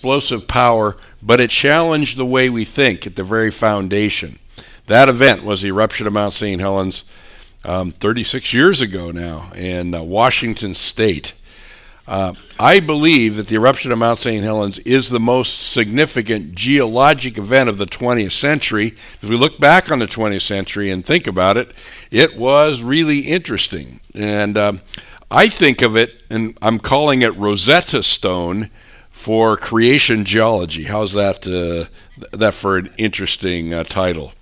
explosive power, but it challenged the way we think at the very foundation. That event was the eruption of Mount St. Helens 36 years ago now in Washington State. I believe that the eruption of Mount St. Helens is the most significant geologic event of the 20th century. If we look back on the 20th century and think about it, it was really interesting. And I think of it, and I'm calling it Rosetta Stone for creation geology. How's that, that for an interesting title?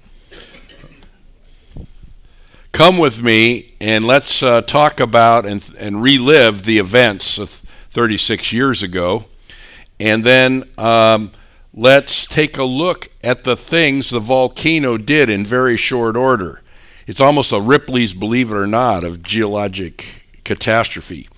Come with me and let's talk about and relive the events of 36 years ago. And then let's take a look at the things the volcano did in very short order. It's almost a Ripley's Believe It or Not of geologic catastrophe.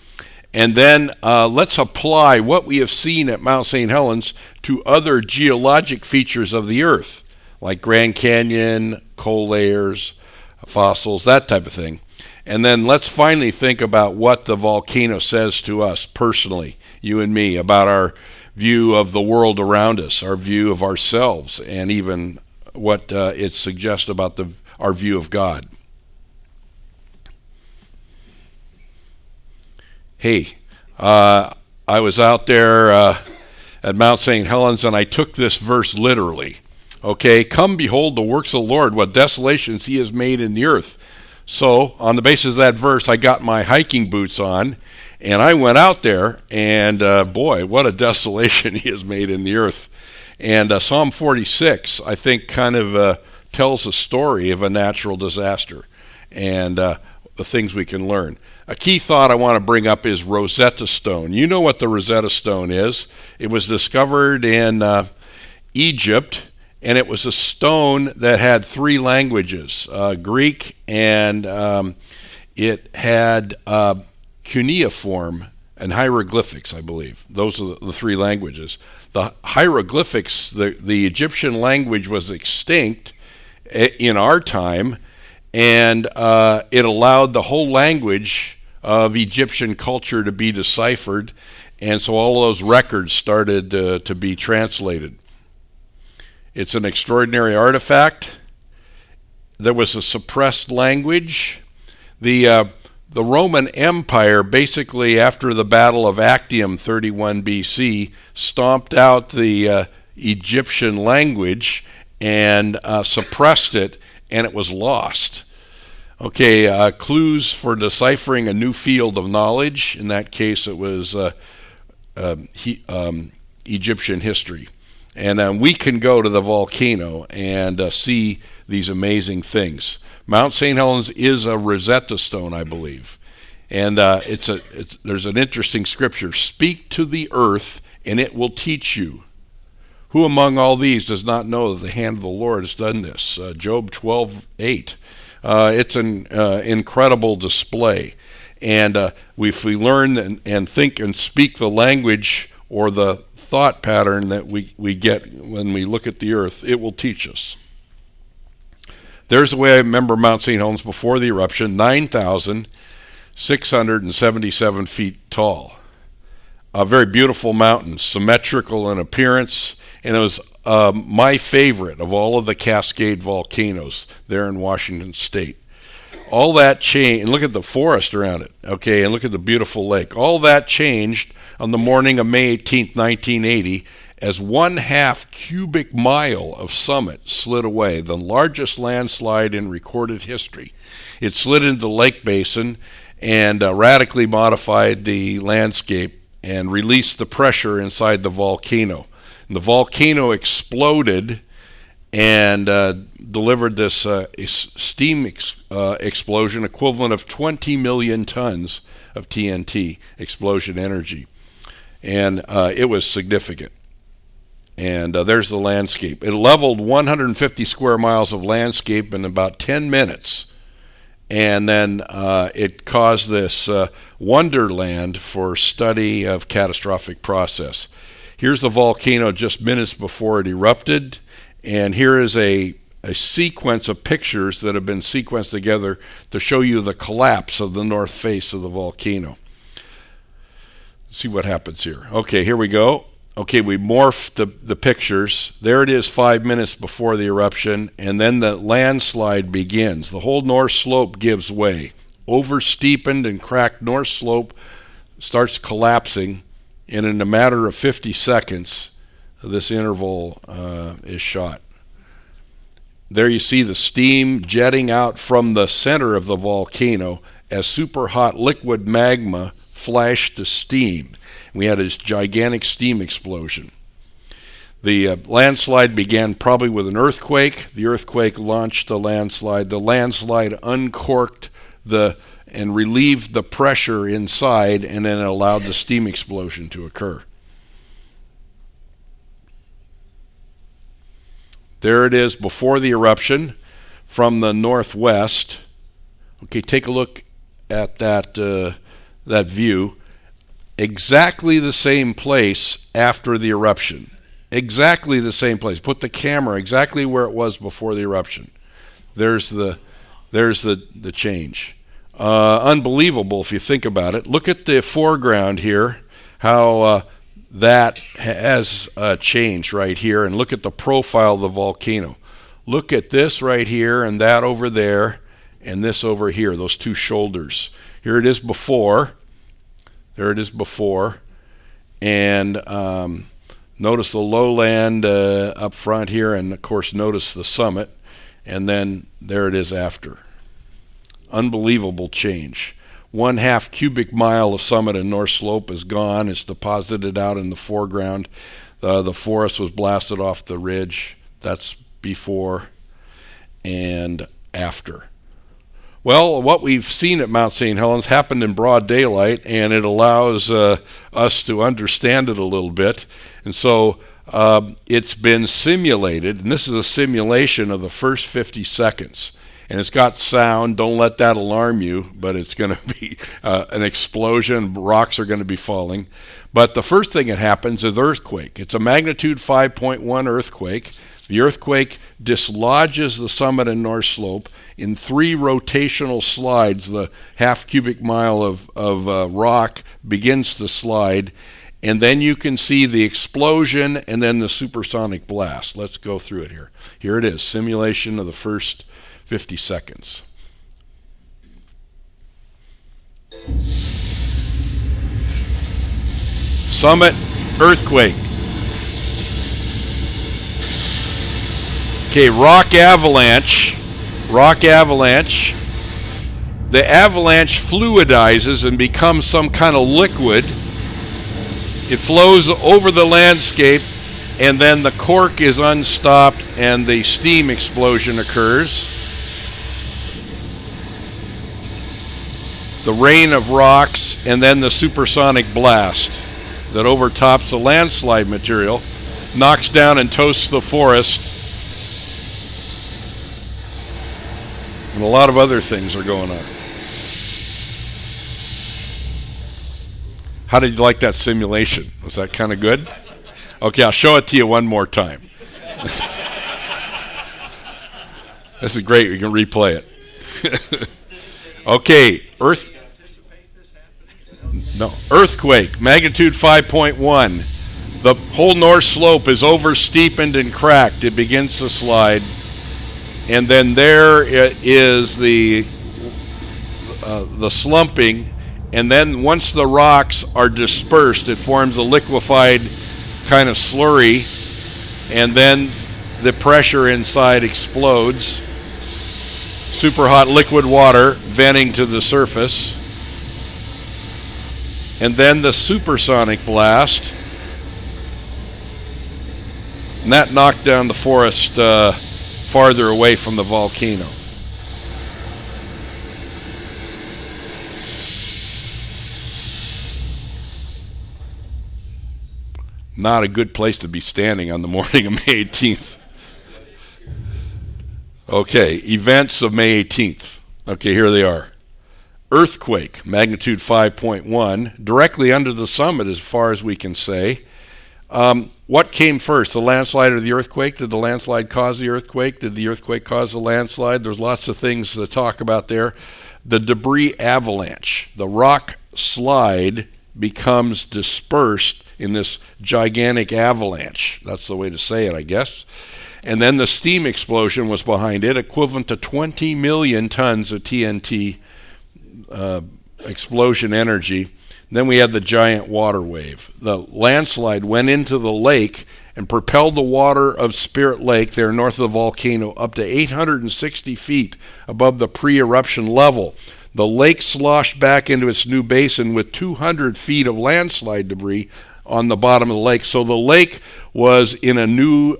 And then let's apply what we have seen at Mount St. Helens to other geologic features of the Earth, like Grand Canyon, coal layers, fossils, that type of thing. And then let's finally think about what the volcano says to us personally, you and me, about our view of the world around us, our view of ourselves, and even what it suggests about our view of God. Hey, I was out there at Mount St. Helens, and I took this verse literally. Okay, come behold the works of the Lord, what desolations he has made in the earth. So, on the basis of that verse, I got my hiking boots on, and I went out there, and boy, what a desolation he has made in the earth. And Psalm 46, I think, kind of tells a story of a natural disaster and the things we can learn. A key thought I want to bring up is Rosetta Stone. You know what the Rosetta Stone is. It was discovered in Egypt, and it was a stone that had three languages, Greek, and it had cuneiform and hieroglyphics, I believe. Those are the three languages. The hieroglyphics, the Egyptian language was extinct in our time, and it allowed the whole language of Egyptian culture to be deciphered, and so all those records started to be translated. It's an extraordinary artifact. There was a suppressed language. The Roman Empire, basically after the Battle of Actium 31 BC, stomped out the Egyptian language and suppressed it, and it was lost. Okay, clues for deciphering a new field of knowledge. In that case, it was Egyptian history. And we can go to the volcano and see these amazing things. Mount St. Helens is a Rosetta Stone, I believe. And there's an interesting scripture. Speak to the earth, and it will teach you. Who among all these does not know that the hand of the Lord has done this? Job 12:8. It's an incredible display. And if we learn and think and speak the language or the thought pattern that we get when we look at the earth, it will teach us. There's the way I remember Mount St. Helens before the eruption, 9,677 feet tall. A very beautiful mountain, symmetrical in appearance, and it was my favorite of all of the Cascade volcanoes there in Washington State. All that changed, and look at the forest around it, okay, and look at the beautiful lake. All that changed on the morning of May 18th, 1980, as 1/2 cubic mile of summit slid away, the largest landslide in recorded history. It slid into the lake basin and radically modified the landscape and released the pressure inside the volcano. And the volcano exploded and delivered this steam explosion equivalent of 20 million tons of TNT explosion energy. And it was significant. And there's the landscape. It leveled 150 square miles of landscape in about 10 minutes. And then it caused this wonderland for study of catastrophic process. Here's the volcano just minutes before it erupted. And here is a sequence of pictures that have been sequenced together to show you the collapse of the north face of the volcano. Let's see what happens here. Okay, here we go. Okay, we morphed the pictures. There it is 5 minutes before the eruption, and then the landslide begins. The whole north slope gives way. Over-steepened and cracked north slope starts collapsing, and in a matter of 50 seconds, this interval is shot. There you see the steam jetting out from the center of the volcano as super hot liquid magma flashed to steam. We had this gigantic steam explosion. The landslide began probably with an earthquake. The earthquake launched the landslide. The landslide uncorked and relieved the pressure inside, and then allowed the steam explosion to occur. There it is before the eruption from the northwest. Okay, take a look at that view. Exactly the same place after the eruption. Exactly the same place. Put the camera exactly where it was before the eruption. There's the change. Unbelievable if you think about it. Look at the foreground here, how that has changed right here, and look at the profile of the volcano. Look at this right here and that over there and this over here, those two shoulders. Here it is before. There it is before. And notice the lowland up front here, and of course notice the summit, and then there it is after. Unbelievable change. 1/2 cubic mile of summit and north slope is gone. It's deposited out in the foreground. The forest was blasted off the ridge. That's before and after. Well, what we've seen at Mount St. Helens happened in broad daylight, and it allows us to understand it a little bit. And so it's been simulated, and this is a simulation of the first 50 seconds. And it's got sound. Don't let that alarm you, but it's going to be an explosion. Rocks are going to be falling. But the first thing that happens is earthquake. It's a magnitude 5.1 earthquake. The earthquake dislodges the summit and north slope in 3 rotational slides. The 1/2 cubic mile of rock begins to slide, and then you can see the explosion and then the supersonic blast. Let's go through it here. Here it is, simulation of the first 50 seconds. Summit, earthquake. Okay, rock avalanche. The avalanche fluidizes and becomes some kind of liquid. It flows over the landscape, and then the cork is unstopped and the steam explosion occurs. The rain of rocks, and then the supersonic blast that overtops the landslide material, knocks down and toasts the forest. And a lot of other things are going on. How did you like that simulation? Was that kind of good? Okay, I'll show it to you one more time. This is great. We can replay it. Okay, earthquake, magnitude 5.1. The whole north slope is over-steepened and cracked. It begins to slide. And then there is the slumping. And then once the rocks are dispersed, it forms a liquefied kind of slurry. And then the pressure inside explodes. Super hot liquid water venting to the surface. And then the supersonic blast. And that knocked down the forest farther away from the volcano. Not a good place to be standing on the morning of May 18th. Okay, events of May 18th. Okay, here they are. Earthquake, magnitude 5.1, directly under the summit as far as we can say. What came first, the landslide or the earthquake? Did the landslide cause the earthquake? Did the earthquake cause the landslide? There's lots of things to talk about there. The debris avalanche, the rock slide becomes dispersed in this gigantic avalanche. That's the way to say it, I guess. And then the steam explosion was behind it, equivalent to 20 million tons of TNT explosion energy. Then we had the giant water wave. The landslide went into the lake and propelled the water of Spirit Lake there north of the volcano up to 860 feet above the pre-eruption level. The lake sloshed back into its new basin with 200 feet of landslide debris on the bottom of the lake. So the lake was in a new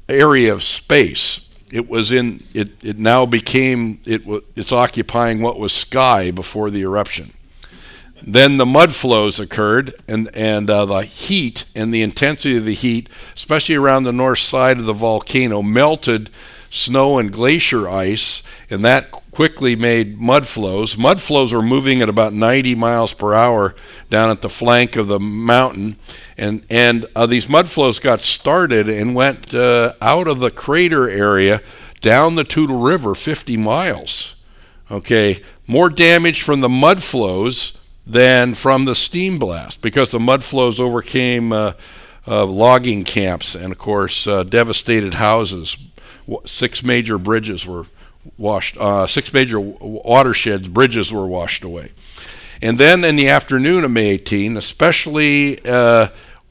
area of space. It was in it now became it's occupying what was sky before the eruption. Then the mud flows occurred, and the heat and the intensity of the heat, especially around the north side of the volcano, melted snow and glacier ice, and that quickly made mud flows. Mud flows were moving at about 90 miles per hour down at the flank of the mountain, and these mud flows got started and went out of the crater area down the Toutle River 50 miles. Okay, more damage from the mud flows than from the steam blast, because the mud flows overcame logging camps and, of course, devastated houses. 6 major bridges were washed. 6 major watersheds, bridges were washed away. And then in the afternoon of May 18, especially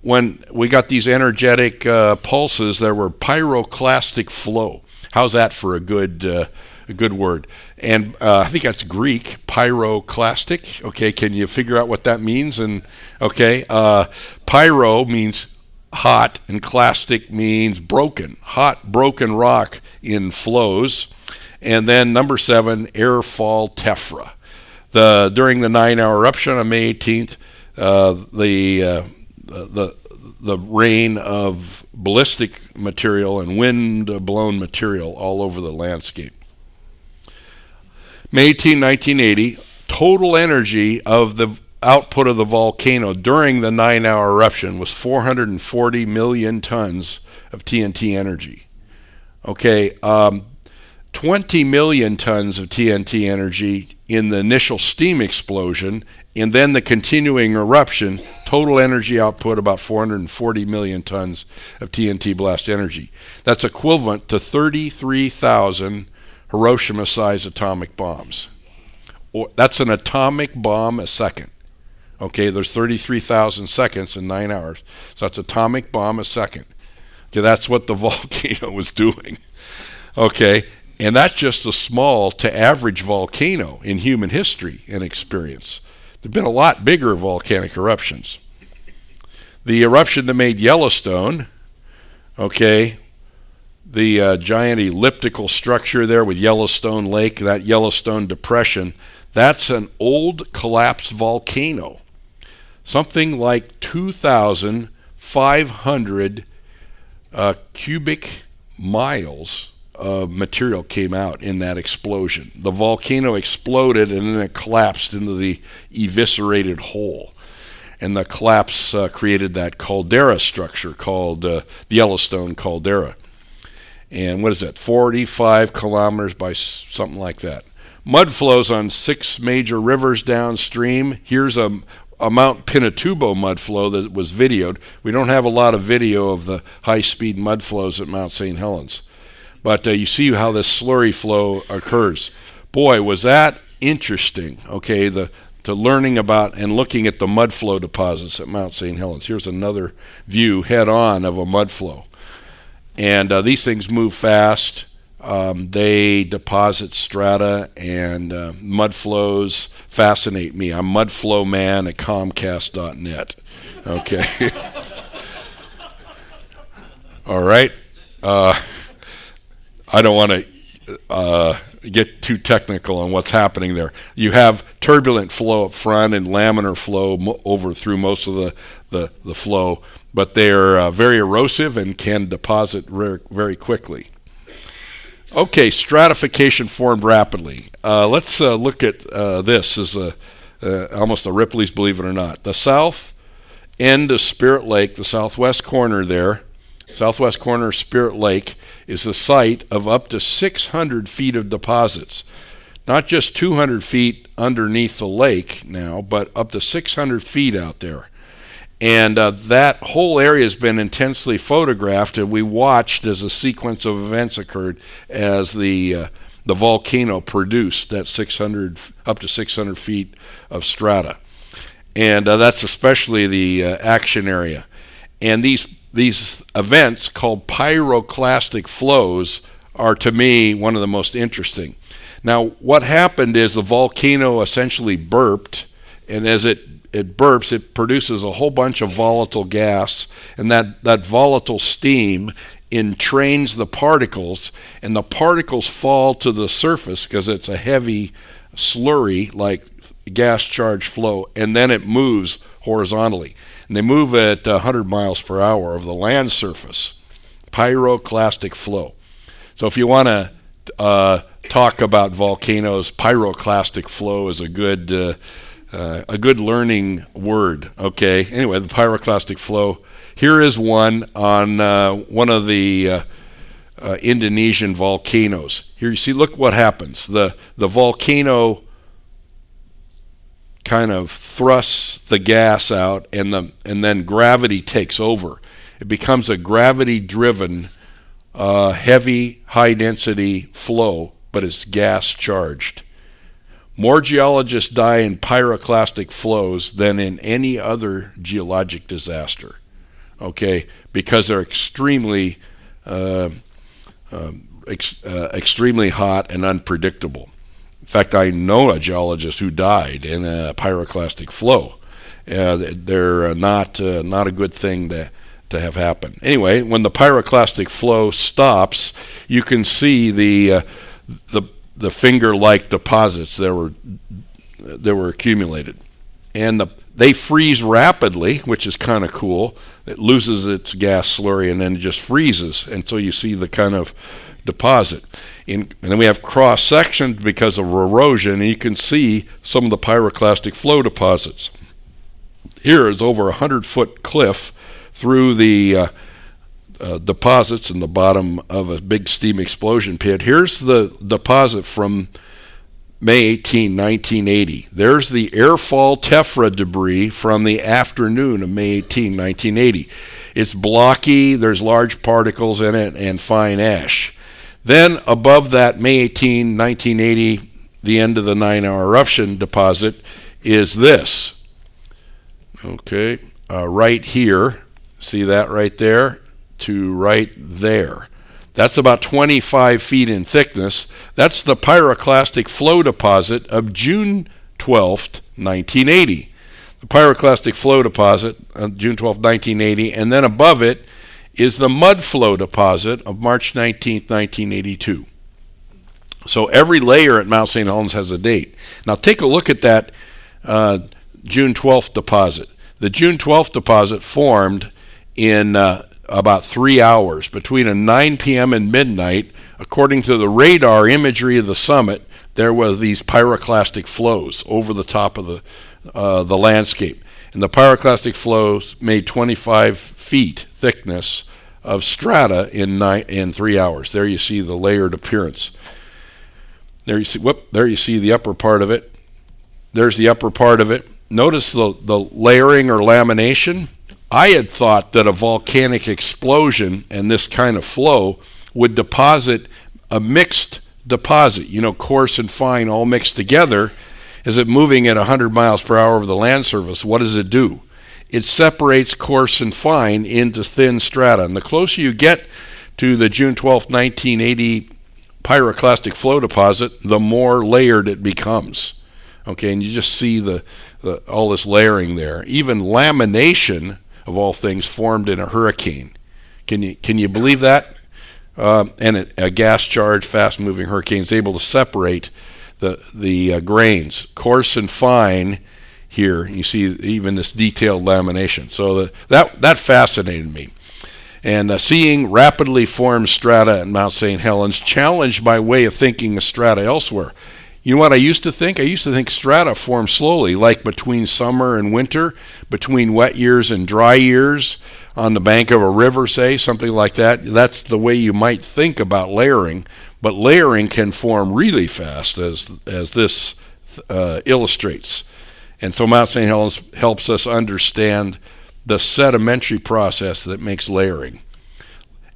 when we got these energetic pulses, there were pyroclastic flow. How's that for a good word? And I think that's Greek, pyroclastic. Okay, can you figure out what that means? And okay, pyro means hot, and clastic means broken. Hot, broken rock in flows. And then number 7, airfall tephra. During the 9-hour eruption on May 18th, the rain of ballistic material and wind-blown material all over the landscape. May 18, 1980, total energy of the output of the volcano during the 9-hour eruption was 440 million tons of TNT energy. Okay, 20 million tons of TNT energy in the initial steam explosion, and then the continuing eruption, total energy output about 440 million tons of TNT blast energy. That's equivalent to 33,000 Hiroshima-sized atomic bombs. That's an atomic bomb a second. Okay, there's 33,000 seconds in 9 hours. So that's atomic bomb a second. Okay, that's what the volcano was doing. Okay, and that's just a small to average volcano in human history and experience. There have been a lot bigger volcanic eruptions. The eruption that made Yellowstone, okay, the giant elliptical structure there with Yellowstone Lake, that Yellowstone Depression, that's an old collapsed volcano. Something like 2,500 cubic miles of material came out in that explosion. The volcano exploded and then it collapsed into the eviscerated hole. And the collapse created that caldera structure called the Yellowstone caldera. And what is that, 45 kilometers by something like that. Mud flows on 6 major rivers downstream. Here's a Mount Pinatubo mud flow that was videoed. We don't have a lot of video of the high-speed mud flows at Mount St Helens. But you see how this slurry flow occurs. Boy, was that interesting, okay, to learning about and looking at the mud flow deposits at Mount St Helens. Here's another view head-on of a mud flow. And these things move fast. They deposit strata, and mud flows fascinate me. I'm mudflowman at Comcast.net. Okay. All right. I don't want to get too technical on what's happening there. You have turbulent flow up front and laminar flow over through most of the flow, but they're very erosive and can deposit very quickly. Okay, stratification formed rapidly. Let's look at this as almost a Ripley's Believe It or Not. The south end of Spirit Lake, the southwest corner there, southwest corner of Spirit Lake, is the site of up to 600 feet of deposits. not just 200 feet underneath the lake now, but up to 600 feet out there. And that whole area has been intensely photographed, and we watched as a sequence of events occurred as the volcano produced that up to 600 feet of strata. And that's especially the action area. And these events called pyroclastic flows are, to me, one of the most interesting. Now, what happened is the volcano essentially burped, and as it burps, it produces a whole bunch of volatile gas, and that volatile steam entrains the particles, and the particles fall to the surface because it's a heavy slurry like gas charge flow, and then it moves horizontally. And they move at 100 miles per hour over the land surface. Pyroclastic flow. So if you want to talk about volcanoes, pyroclastic flow is a good learning word. Okay. Anyway, the pyroclastic flow. Here is one on one of the Indonesian volcanoes. Here you see. Look what happens. The volcano kind of thrusts the gas out, and then gravity takes over. It becomes a gravity-driven, heavy, high-density flow, but it's gas-charged. More geologists die in pyroclastic flows than in any other geologic disaster, okay, because they're extremely hot and unpredictable. In fact, I know a geologist who died in a pyroclastic flow. They're not a good thing to have happen. Anyway, when the pyroclastic flow stops, you can see the finger-like deposits that were accumulated, and they freeze rapidly, which is kind of cool. It loses its gas slurry and then it just freezes, and so you see the kind of deposit. And then we have cross sections because of erosion, and you can see some of the pyroclastic flow deposits. Here is over 100-foot cliff through the deposits in the bottom of a big steam explosion pit. Here's the deposit from May 18, 1980. There's the airfall tephra debris from the afternoon of May 18, 1980. It's blocky, there's large particles in it, and fine ash. Then above that May 18, 1980, the end of the 9-hour eruption deposit, is this. Okay, right here, see that right there, to right there. That's about 25 feet in thickness. That's the pyroclastic flow deposit of June 12th, 1980. The pyroclastic flow deposit on June 12th, 1980, and then above it is the mud flow deposit of March 19th, 1982. So every layer at Mount St. Helens has a date. Now take a look at that June 12th deposit. The June 12th deposit formed in about 3 hours, between 9 p.m. and midnight. According to the radar imagery of the summit, there was these pyroclastic flows over the top of the landscape. And the pyroclastic flows made 25 feet thickness of strata in 3 hours. There you see the layered appearance. There you see the upper part of it. There's the upper part of it. Notice the layering or lamination. I had thought that a volcanic explosion and this kind of flow would deposit a mixed deposit, coarse and fine all mixed together. Is it moving at 100 miles per hour over the land surface? What does it do? It separates coarse and fine into thin strata. And the closer you get to the June 12, 1980 pyroclastic flow deposit, the more layered it becomes. Okay, and you just see all this layering there. Even lamination, of all things, formed in a hurricane. Can you believe that? And a gas-charged, fast-moving hurricane is able to separate the grains, coarse and fine. Here you see even this detailed lamination. So that fascinated me. And seeing rapidly formed strata at Mount St. Helens challenged my way of thinking of strata elsewhere. You know what I used to think? I used to think strata form slowly, like between summer and winter, between wet years and dry years, on the bank of a river, say, something like that. That's the way you might think about layering. but layering can form really fast, as this illustrates. And so Mount St. Helens helps us understand the sedimentary process that makes layering.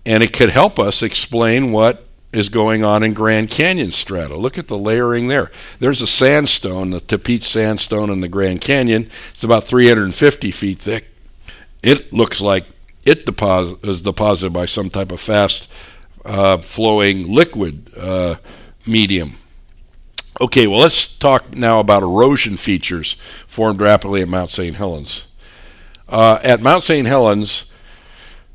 And it could help us explain what is going on in Grand Canyon strata. Look at the layering there. There's a sandstone, the Tapete sandstone in the Grand Canyon. It's about 350 feet thick. It looks like it is deposited by some type of fast flowing liquid medium. Okay, well, let's talk now about erosion features formed rapidly at Mount St. Helens. At Mount St. Helens,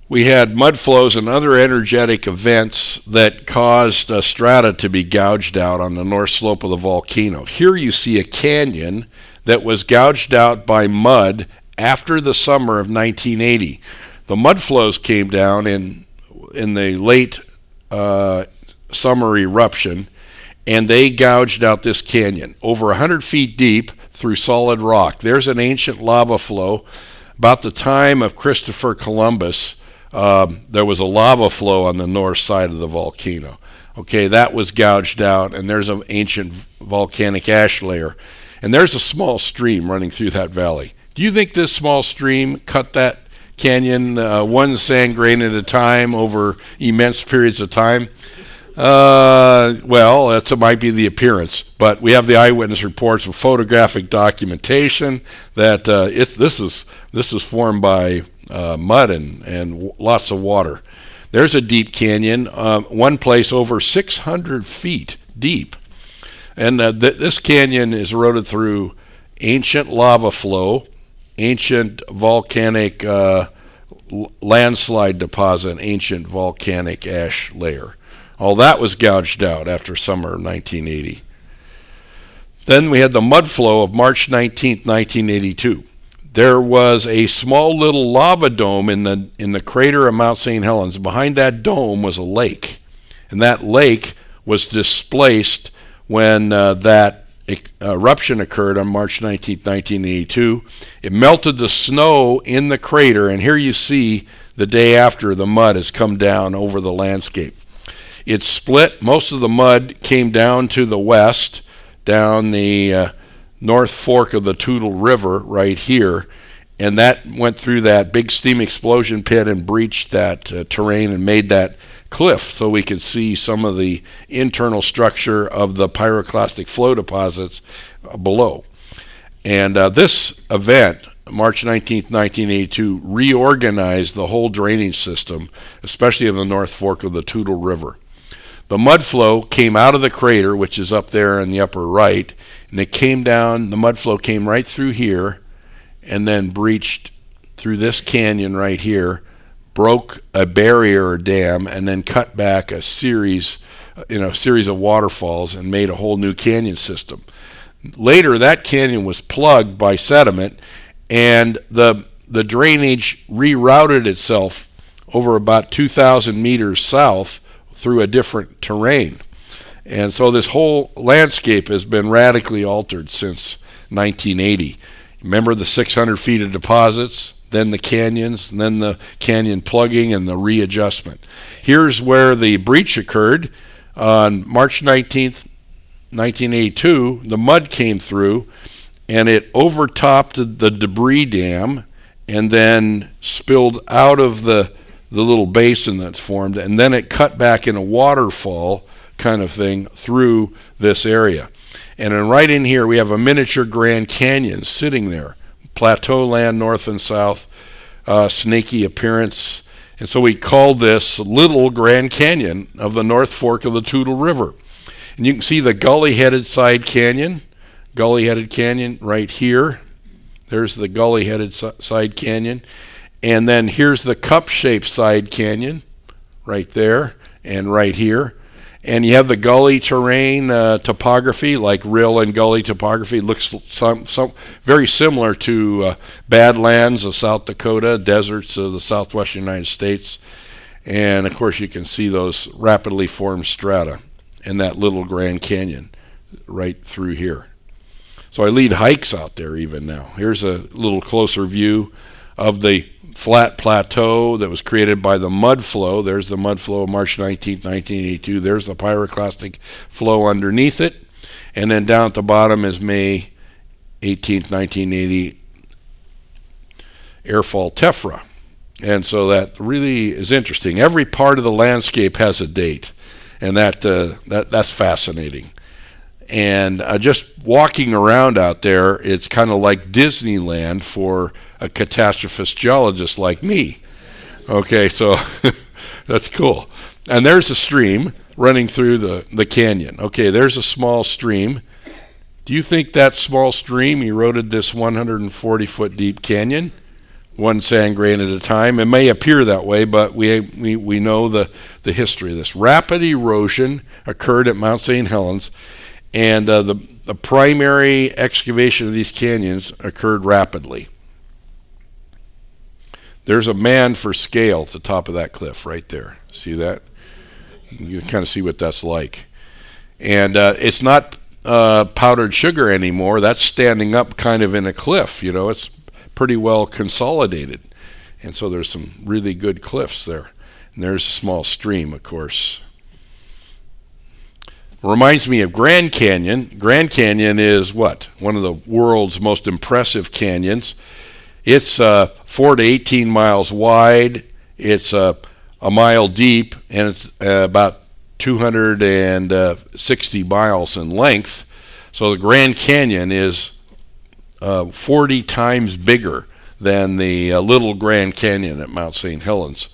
we had mud flows and other energetic events that caused strata to be gouged out on the north slope of the volcano. Here you see a canyon that was gouged out by mud after the summer of 1980. The mud flows came down in the late summer eruption, and they gouged out this canyon over 100 feet deep through solid rock. There's an ancient lava flow. About the time of Christopher Columbus, there was a lava flow on the north side of the volcano. Okay, that was gouged out, and there's an ancient volcanic ash layer. And there's a small stream running through that valley. Do you think this small stream cut that canyon one sand grain at a time over immense periods of time? Well, that might be the appearance, but we have the eyewitness reports and photographic documentation that this is formed by mud and lots of water. There's a deep canyon, one place over 600 feet deep, and this canyon is eroded through ancient lava flow, ancient volcanic landslide deposit, ancient volcanic ash layer. All that was gouged out after summer of 1980. Then we had the mud flow of March 19, 1982. There was a small little lava dome in the crater of Mount St. Helens. Behind that dome was a lake, and that lake was displaced when that eruption occurred on March 19, 1982. It melted the snow in the crater, and here you see the day after the mud has come down over the landscape. It split. Most of the mud came down to the west, down the north fork of the Toutle River right here, and that went through that big steam explosion pit and breached that terrain and made that cliff, so we could see some of the internal structure of the pyroclastic flow deposits below. And this event, March 19th, 1982, reorganized the whole drainage system, especially of the north fork of the Toutle River. The mud flow came out of the crater, which is up there in the upper right, and it came down, the mud flow came right through here, and then breached through this canyon right here, broke a barrier or dam, and then cut back a series of waterfalls and made a whole new canyon system. Later, that canyon was plugged by sediment, and the drainage rerouted itself over about 2,000 meters south through a different terrain. And so this whole landscape has been radically altered since 1980. Remember the 600 feet of deposits, then the canyons, and then the canyon plugging and the readjustment. Here's where the breach occurred. On March 19th, 1982, the mud came through, and it overtopped the debris dam and then spilled out of the little basin that's formed, and then it cut back in a waterfall kind of thing through this area. And then right in here we have a miniature Grand Canyon sitting there. Plateau land north and south, snaky appearance. And so we called this Little Grand Canyon of the North Fork of the Toutle River. And you can see the gully-headed side canyon, gully-headed canyon right here. There's the gully-headed side canyon. And then here's the cup-shaped side canyon right there and right here. And you have the gully terrain topography, like rill and gully topography. It looks some very similar to Badlands of South Dakota, deserts of the southwestern United States. And, of course, you can see those rapidly formed strata in that Little Grand Canyon right through here. So I lead hikes out there even now. Here's a little closer view of the flat plateau that was created by the mud flow. There's the mud flow of March 19th, 1982. There's the pyroclastic flow underneath it. And then down at the bottom is May 18th, 1980, airfall tephra. And so that really is interesting. Every part of the landscape has a date, and that's fascinating. And just walking around out there, it's kind of like Disneyland for a catastrophist geologist like me. Okay, so that's cool. And there's a stream running through the canyon. Okay, there's a small stream. Do you think that small stream eroded this 140-foot deep canyon? One sand grain at a time. It may appear that way, but we know the history of this. Rapid erosion occurred at Mount St. Helens, and the primary excavation of these canyons occurred rapidly. There's a man for scale at the top of that cliff right there. See that? You can kind of see what that's like. And it's not powdered sugar anymore. That's standing up kind of in a cliff. You know, it's pretty well consolidated. And so there's some really good cliffs there. And there's a small stream, of course. Reminds me of Grand Canyon. Grand Canyon is what? One of the world's most impressive canyons. It's 4 to 18 miles wide. It's a mile deep, and it's about 260 miles in length. So the Grand Canyon is 40 times bigger than the Little Grand Canyon at Mount St. Helens.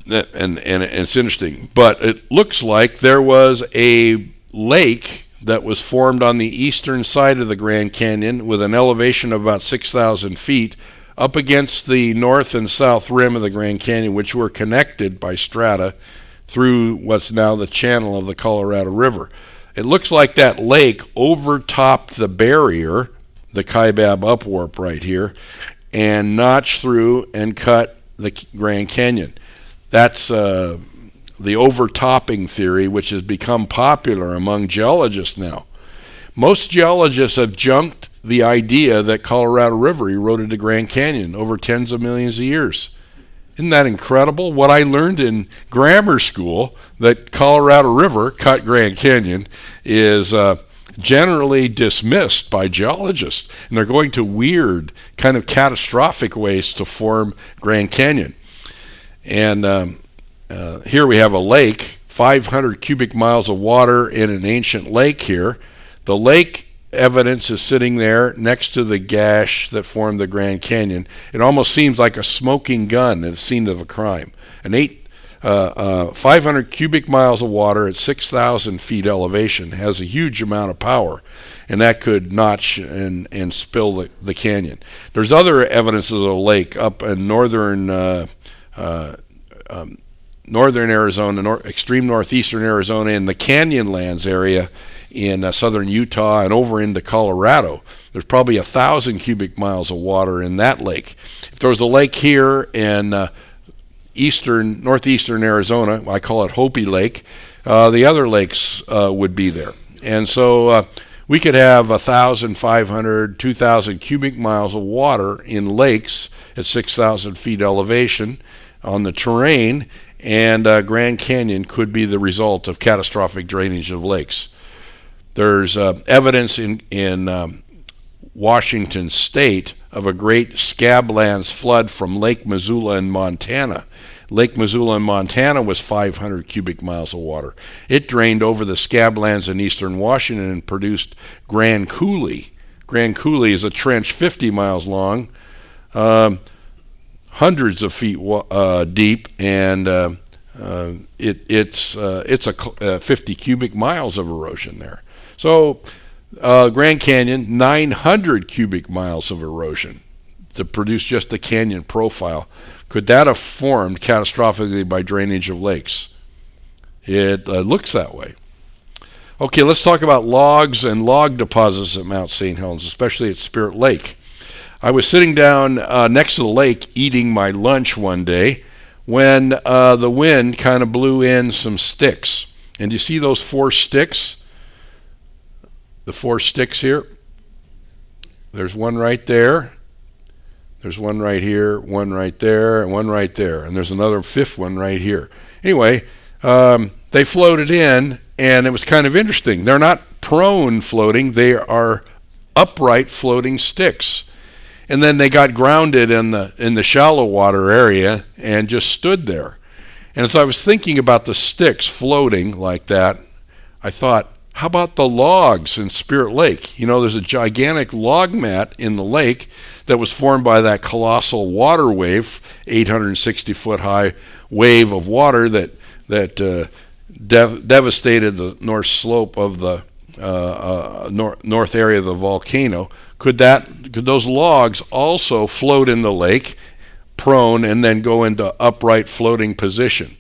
And it's interesting. But it looks like there was a lake that was formed on the eastern side of the Grand Canyon with an elevation of about 6,000 feet up against the north and south rim of the Grand Canyon, which were connected by strata through what's now the channel of the Colorado River. It looks like that lake overtopped the barrier, the Kaibab upwarp right here, and notched through and cut the Grand Canyon. That's the overtopping theory, which has become popular among geologists now. Most geologists have junked the idea that Colorado River eroded the Grand Canyon over tens of millions of years. Isn't that incredible? What I learned in grammar school, that Colorado River cut Grand Canyon, is generally dismissed by geologists. And they're going to weird, kind of catastrophic ways to form Grand Canyon. And here we have a lake, 500 cubic miles of water in an ancient lake here. The lake evidence is sitting there next to the gash that formed the Grand Canyon. It almost seems like a smoking gun at the scene of a crime. 500 cubic miles of water at 6,000 feet elevation has a huge amount of power, and that could notch and spill the canyon. There's other evidences of a lake up in northern Arizona, extreme northeastern Arizona, in the Canyonlands area in southern Utah and over into Colorado. There's probably 1,000 cubic miles of water in that lake. If there was a lake here in northeastern Arizona, I call it Hopi Lake, the other lakes would be there. And so we could have 1,500, 2,000 cubic miles of water in lakes at 6,000 feet elevation on the terrain, and Grand Canyon could be the result of catastrophic drainage of lakes. There's evidence in Washington State of a great scablands flood from Lake Missoula in Montana. Lake Missoula in Montana was 500 cubic miles of water. It drained over the scablands in eastern Washington and produced Grand Coulee. Grand Coulee is a trench 50 miles long, hundreds of feet deep, and it's 50 cubic miles of erosion there. So Grand Canyon, 900 cubic miles of erosion to produce just the canyon profile. Could that have formed catastrophically by drainage of lakes? It looks that way. Okay, let's talk about logs and log deposits at Mount St. Helens, especially at Spirit Lake. I was sitting down next to the lake eating my lunch one day when the wind kind of blew in some sticks. And you see those 4 sticks? The 4 sticks here. There's one right there. There's one right here, one right there, and one right there. And there's another fifth one right here. Anyway, they floated in, and it was kind of interesting. They're not prone floating. They are upright floating sticks. And then they got grounded in the shallow water area and just stood there. And as I was thinking about the sticks floating like that, I thought, how about the logs in Spirit Lake? You know, there's a gigantic log mat in the lake that was formed by that colossal water wave, 860-foot high wave of water that devastated the north slope of the north area of the volcano. Could those logs also float in the lake, prone, and then go into upright floating position?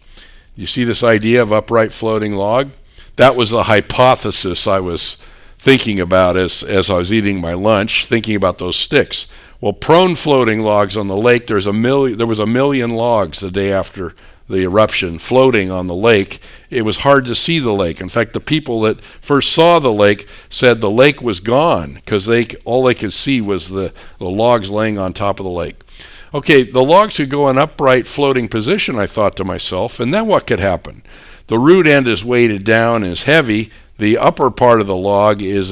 You see this idea of upright floating log? That was a hypothesis I was thinking about as I was eating my lunch, thinking about those sticks. Well, prone floating logs on the lake, there was a million logs the day after the eruption floating on the lake. It was hard to see the lake. In fact, the people that first saw the lake said the lake was gone because all they could see was the logs laying on top of the lake. Okay, the logs could go in upright floating position, I thought to myself, and then what could happen? The root end is weighted down and is heavy. The upper part of the log is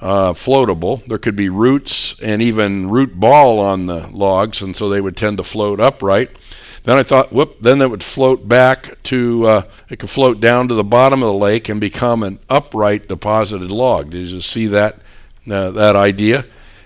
floatable. There could be roots and even root ball on the logs, and so they would tend to float upright. Then I thought, then it would float back to, it could float down to the bottom of the lake and become an upright deposited log. Did you see that idea?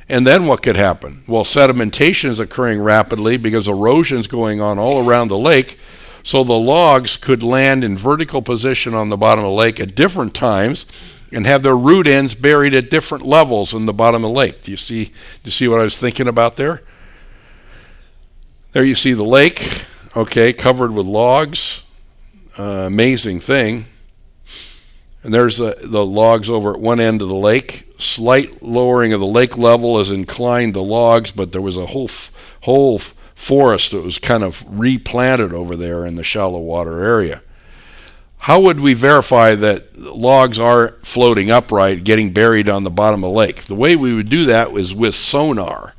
And then what could happen? Well, sedimentation is occurring rapidly because erosion is going on all around the lake. So the logs could land in vertical position on the bottom of the lake at different times and have their root ends buried at different levels in the bottom of the lake. Do you see what I was thinking about there? There you see the lake, okay, covered with logs. Amazing thing. And there's the logs over at one end of the lake. Slight lowering of the lake level has inclined the logs, but there was a whole forest that was kind of replanted over there in the shallow water area. How would we verify that logs are floating upright, getting buried on the bottom of the lake? The way we would do that was with sonar.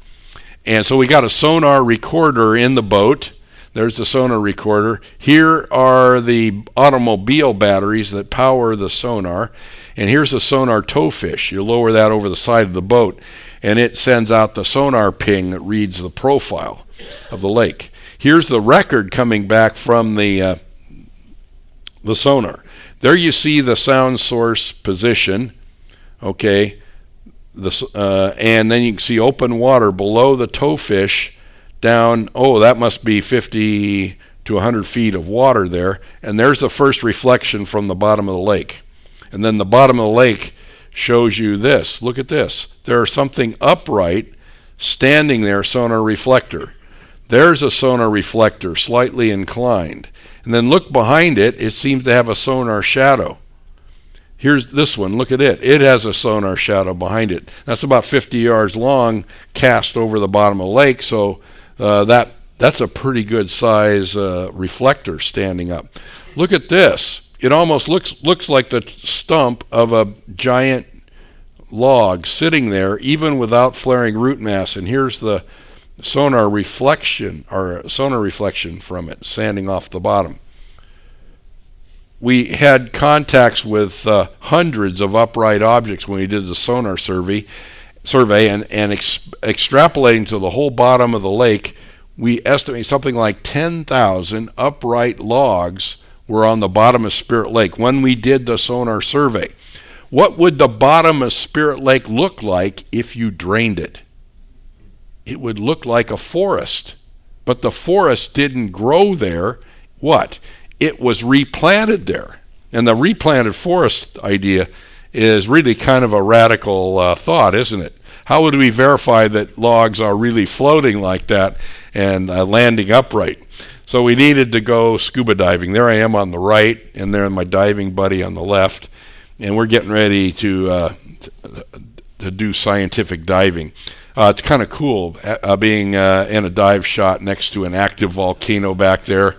And so we got a sonar recorder in the boat. There's the sonar recorder. Here are the automobile batteries that power the sonar. And here's the sonar towfish. You lower that over the side of the boat, and it sends out the sonar ping that reads the profile of the lake. Here's the record coming back from the sonar. There you see the sound source position, okay, and then you can see open water below the towfish down, that must be 50 to 100 feet of water there, and there's the first reflection from the bottom of the lake. And then the bottom of the lake shows you this. Look at this. There's something upright standing there, sonar reflector. There's a sonar reflector, slightly inclined. And then look behind it, it seems to have a sonar shadow. Here's this one, look at it. It has a sonar shadow behind it. That's about 50 yards long, cast over the bottom of the lake, so that's a pretty good size reflector standing up. Look at this. It almost looks like the stump of a giant log sitting there, even without flaring root mass. And here's the sonar reflection from it, standing off the bottom. We had contacts with hundreds of upright objects when we did the sonar survey, and extrapolating to the whole bottom of the lake, we estimate something like 10,000 upright logs were on the bottom of Spirit Lake when we did the sonar survey. What would the bottom of Spirit Lake look like if you drained it? It would look like a forest, but the forest didn't grow there. What? It was replanted there. And the replanted forest idea is really kind of a radical thought, isn't it? How would we verify that logs are really floating like that and landing upright? So we needed to go scuba diving. There I am on the right, and there my diving buddy on the left, and we're getting ready to do scientific diving. It's kind of cool being in a dive shot next to an active volcano back there.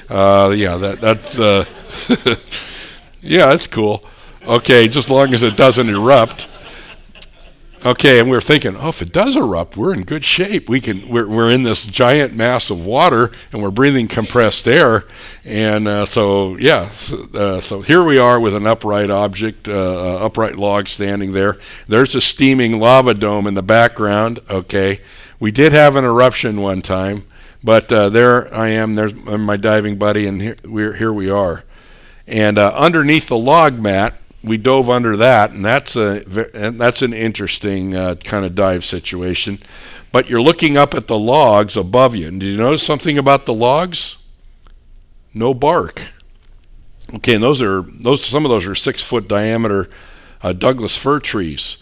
That's yeah, that's cool. Okay, just as long as it doesn't erupt. Okay, and we're thinking, if it does erupt, we're in good shape. We're in this giant mass of water, and we're breathing compressed air, and so here we are with an upright object, upright log standing there. There's a steaming lava dome in the background. Okay, we did have an eruption one time, but there I am. There's my diving buddy, and here we are, and underneath the log mat. We dove under that, and that's an interesting kind of dive situation. But you're looking up at the logs above you. And did you notice something about the logs? No bark. Okay, and some of those are 6-foot diameter Douglas fir trees.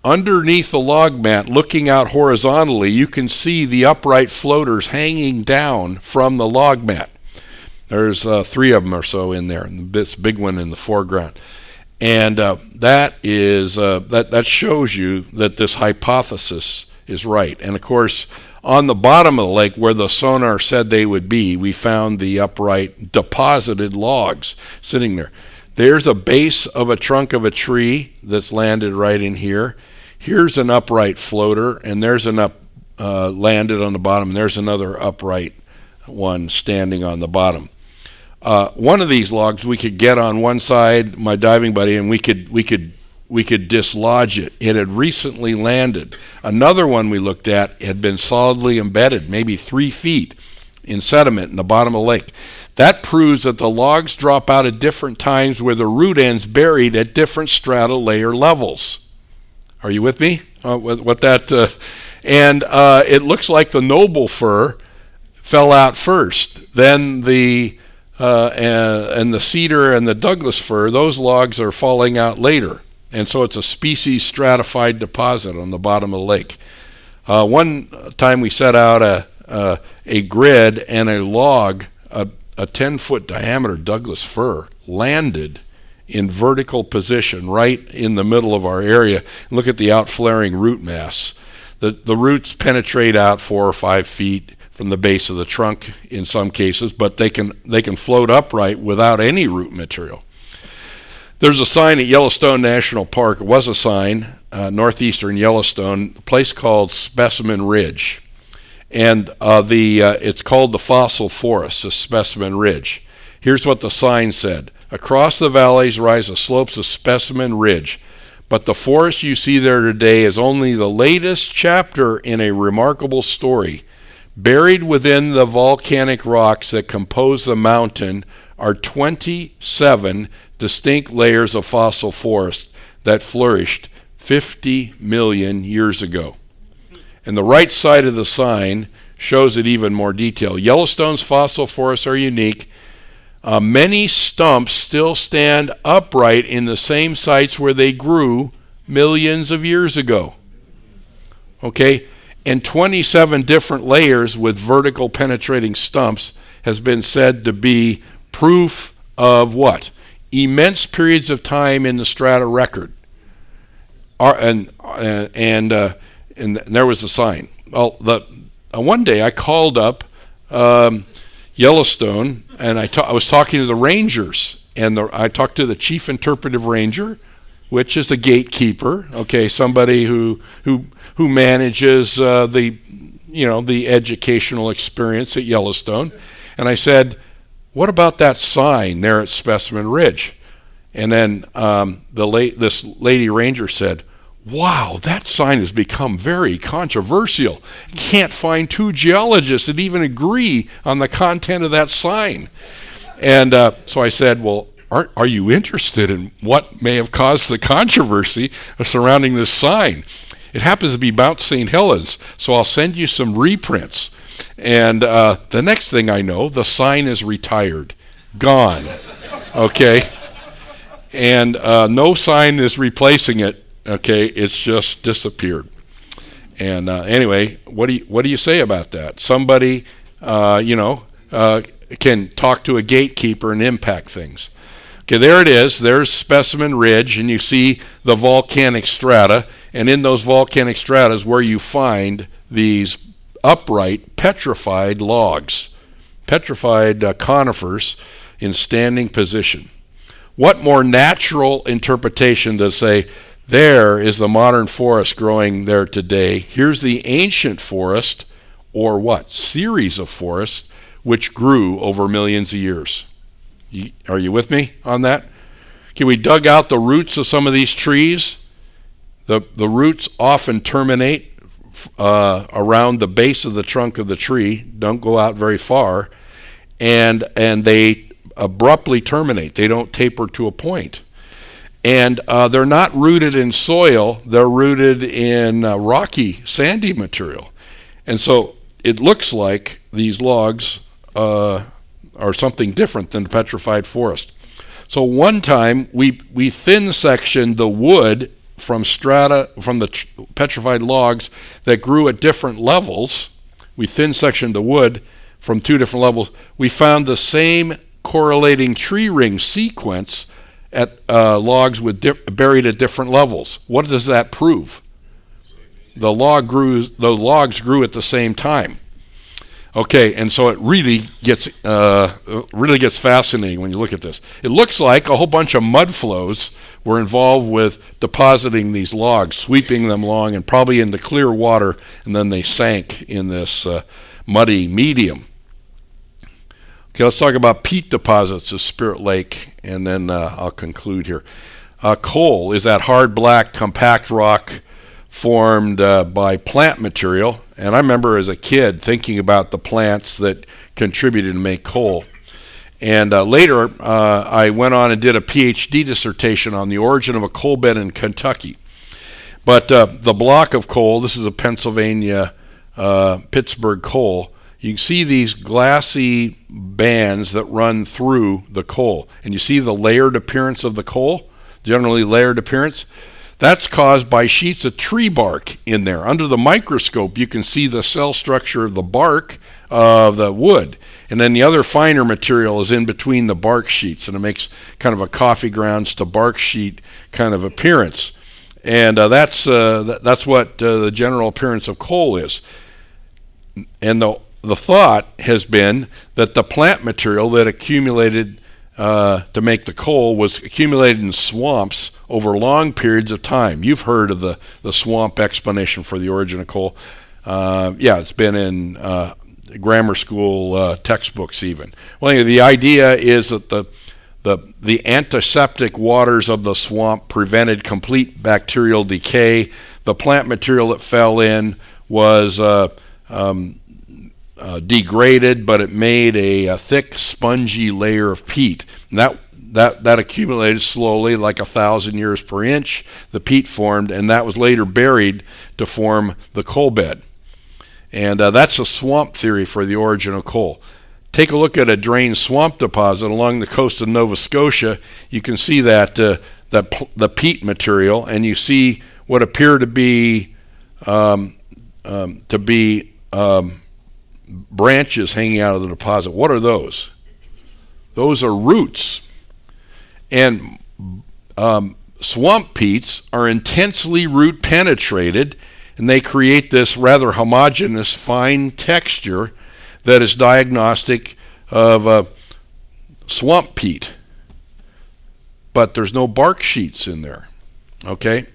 Underneath the log mat, looking out horizontally, you can see the upright floaters hanging down from the log mat. There's 3 of them or so in there, and this big one in the foreground. And that shows you that this hypothesis is right. And of course, on the bottom of the lake where the sonar said they would be, we found the upright deposited logs sitting there. There's a base of a trunk of a tree that's landed right in here. Here's an upright floater, and there's an landed on the bottom, and there's another upright one standing on the bottom. One of these logs we could get on one side, my diving buddy, and we could dislodge it. It had recently landed. Another one we looked at had been solidly embedded, maybe 3 feet in sediment in the bottom of the lake. That proves that the logs drop out at different times where the root end's buried at different strata layer levels. Are you with me? It looks like the noble fir fell out first. Then and the cedar and the Douglas fir, those logs are falling out later. And so it's a species stratified deposit on the bottom of the lake. One time we set out a grid, and a log, a 10-foot diameter Douglas fir, landed in vertical position right in the middle of our area. Look at the outflaring root mass. The roots penetrate out 4 or 5 feet from the base of the trunk in some cases, but they can float upright without any root material. There's a sign at Yellowstone National Park. It was a sign, northeastern Yellowstone, a place called Specimen Ridge. And it's called the fossil forest, the Specimen Ridge. Here's what the sign said. Across the valleys rise the slopes of Specimen Ridge, but the forest you see there today is only the latest chapter in a remarkable story. Buried within the volcanic rocks that compose the mountain are 27 distinct layers of fossil forest that flourished 50 million years ago. And the right side of the sign shows it even more detail. Yellowstone's fossil forests are unique. Many stumps still stand upright in the same sites where they grew millions of years ago. Okay? And 27 different layers with vertical penetrating stumps has been said to be proof of what? Immense periods of time in the strata record. And there was a sign. Well, one day I called up Yellowstone, and I was talking to the rangers, and I talked to the chief interpretive ranger, which is a gatekeeper, okay, somebody who manages the educational experience at Yellowstone. And I said, what about that sign there at Specimen Ridge? And then this lady ranger said, wow, that sign has become very controversial. Can't find 2 geologists that even agree on the content of that sign. And so I said, well, are you interested in what may have caused the controversy surrounding this sign? It happens to be Mount St Helens, so I'll send you some reprints. And the next thing I know, the sign is retired, gone. Okay? And no sign is replacing it. Okay, it's just disappeared. And anyway, what do you say about that? Somebody, can talk to a gatekeeper and impact things. Okay, there it is. There's Specimen Ridge, and you see the volcanic strata. And in those volcanic strata is where you find these upright, petrified logs, petrified conifers in standing position. What more natural interpretation to say There is the modern forest growing there today. Here's the ancient forest, or what? Series of forests, which grew over millions of years. Are you with me on that? Okay, we dug out the roots of some of these trees. The roots often terminate around the base of the trunk of the tree, don't go out very far, and they abruptly terminate. They don't taper to a point. And they're not rooted in soil, they're rooted in rocky, sandy material. And so it looks like these logs are something different than the petrified forest. So one time we thin sectioned the wood from the petrified logs that grew at different levels. We thin sectioned the wood from two different levels. We found the same correlating tree ring sequence at logs with buried at different levels. What does that prove? The logs grew at the same time. Okay, and so it really gets fascinating when you look at this. It looks like a whole bunch of mud flows were involved with depositing these logs, sweeping them along, and probably into clear water, and then they sank in this muddy medium. Okay, let's talk about peat deposits of Spirit Lake, and then I'll conclude here. Coal is that hard, black, compact rock formed by plant material. And I remember as a kid thinking about the plants that contributed to make coal. And later, I went on and did a PhD dissertation on the origin of a coal bed in Kentucky. But the block of coal, this is a Pennsylvania Pittsburgh coal, you can see these glassy bands that run through the coal. And you see the layered appearance of the coal, generally layered appearance. That's caused by sheets of tree bark in there. Under the microscope, you can see the cell structure of the bark of the wood. And then the other finer material is in between the bark sheets, and it makes kind of a coffee grounds to bark sheet kind of appearance. And that's what the general appearance of coal is. And the thought has been that the plant material that accumulated to make the coal was accumulated in swamps over long periods of time. You've heard of the swamp explanation for the origin of coal. It's been in grammar school textbooks even. Well, anyway, the idea is that the antiseptic waters of the swamp prevented complete bacterial decay. The plant material that fell in was degraded, but it made a thick, spongy layer of peat. And that accumulated slowly, like 1,000 years per inch. The peat formed, and that was later buried to form the coal bed. And that's a swamp theory for the origin of coal. Take a look at a drained swamp deposit along the coast of Nova Scotia. You can see that the peat material, and you see what appear to be branches hanging out of the deposit. What are those? Those are roots. And swamp peats are intensely root penetrated, and they create this rather homogeneous fine texture that is diagnostic of swamp peat. But there's no bark sheets in there. Okay?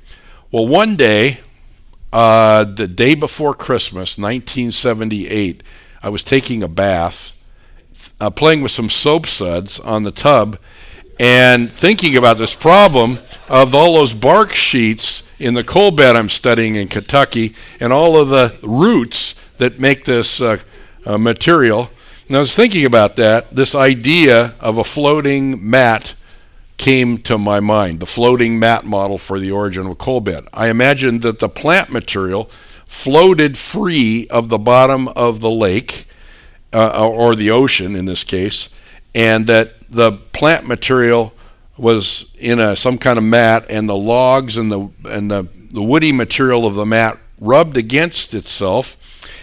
Well, one day, the day before Christmas, 1978, I was taking a bath, playing with some soap suds on the tub, and thinking about this problem of all those bark sheets in the coal bed I'm studying in Kentucky, and all of the roots that make this material. And I was thinking about that. This idea of a floating mat came to my mind, the floating mat model for the origin of a coal bed. I imagined that the plant material floated free of the bottom of the lake, or the ocean in this case, and that the plant material was in some kind of mat, and the logs and the woody material of the mat rubbed against itself,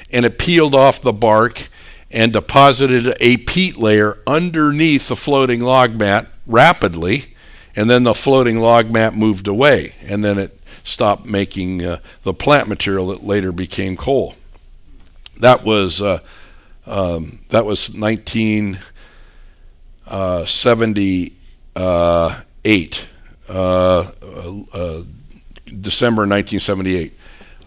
and it peeled off the bark and deposited a peat layer underneath the floating log mat rapidly, and then the floating log mat moved away, and then it stopped making the plant material that later became coal. That was 1978. December 1978.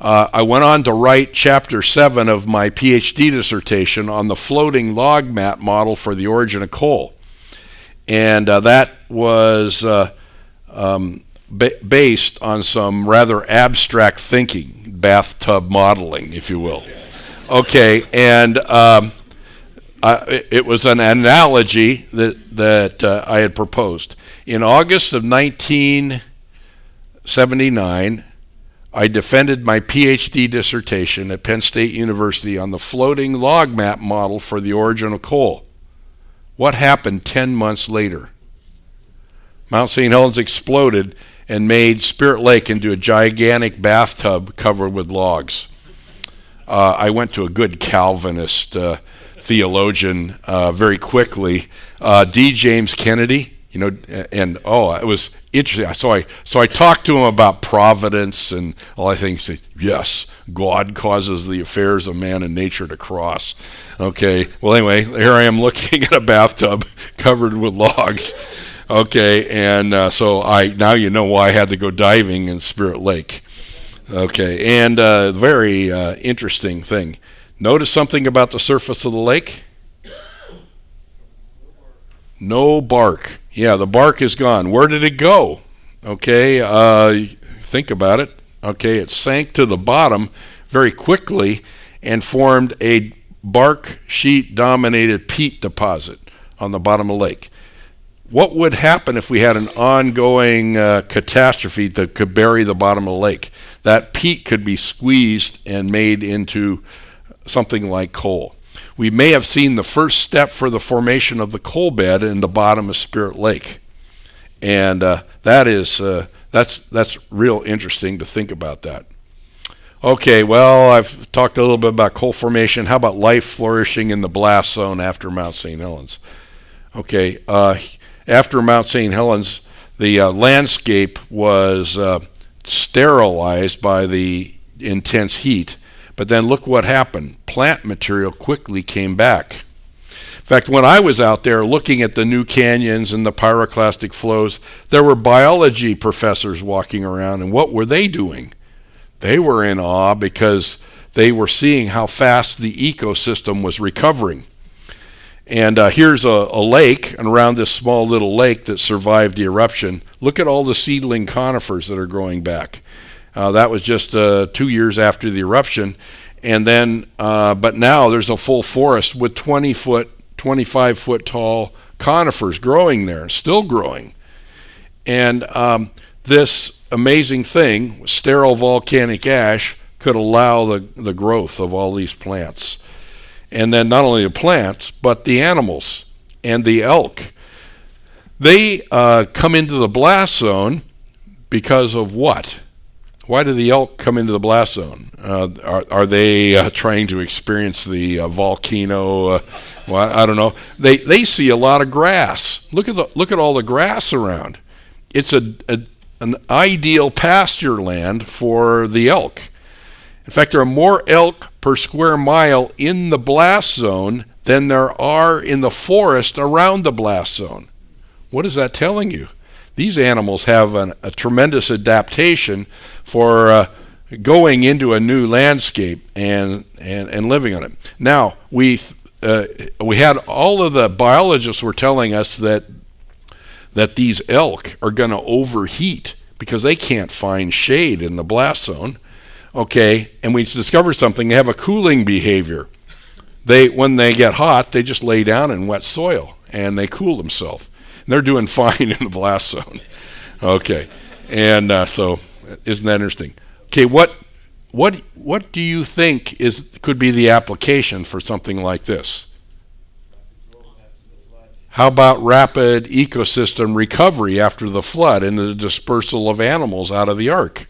I went on to write Chapter 7 of my PhD dissertation on the floating log mat model for the origin of coal. And that was based on some rather abstract thinking, bathtub modeling, if you will. Okay, and it was an analogy that I had proposed. In August of 1979, I defended my PhD dissertation at Penn State University on the floating log map model for the origin of coal. What happened 10 months later? Mount St. Helens exploded and made Spirit Lake into a gigantic bathtub covered with logs. I went to a good Calvinist theologian very quickly, D. James Kennedy. You know, and it was interesting. So I talked to him about providence and all I think. He said, yes, God causes the affairs of man and nature to cross. Okay, well anyway, here I am looking at a bathtub covered with logs. Okay, and so now you know why I had to go diving in Spirit Lake. Okay, and very interesting thing. Notice something about the surface of the lake? No bark. Yeah, the bark is gone. Where did it go? Okay, think about it. Okay, it sank to the bottom very quickly and formed a bark sheet dominated peat deposit on the bottom of the lake. What would happen if we had an ongoing catastrophe that could bury the bottom of the lake? That peat could be squeezed and made into something like coal. We may have seen the first step for the formation of the coal bed in the bottom of Spirit Lake, and that's real interesting to think about that. Okay, well, I've talked a little bit about coal formation. How about life flourishing in the blast zone after Mount St. Helens? Okay, after Mount St. Helens, the landscape was sterilized by the intense heat. But then look what happened. Plant material quickly came back. In fact, when I was out there looking at the new canyons and the pyroclastic flows, there were biology professors walking around, and what were they doing? They were in awe because they were seeing how fast the ecosystem was recovering. And here's a lake, and around this small little lake that survived the eruption, look at all the seedling conifers that are growing back. That was just 2 years after the eruption, and then, but now there's a full forest with 25 foot tall conifers growing there, still growing. And this amazing thing, sterile volcanic ash, could allow the growth of all these plants. And then not only the plants, but the animals and the elk. They come into the blast zone because of what? Why do the elk come into the blast zone? Are they trying to experience the volcano? Well, I don't know. They see a lot of grass. Look at all the grass around. It's an ideal pasture land for the elk. In fact, there are more elk per square mile in the blast zone than there are in the forest around the blast zone. What is that telling you? These animals have a tremendous adaptation for going into a new landscape and living on it. Now, we had all of the biologists were telling us that these elk are going to overheat because they can't find shade in the blast zone. Okay, and we discovered something. They have a cooling behavior. When they get hot, they just lay down in wet soil and they cool themselves. They're doing fine in the blast zone. Okay, and so isn't that interesting? Okay, what do you think could be the application for something like this? How about rapid ecosystem recovery after the flood and the dispersal of animals out of the ark?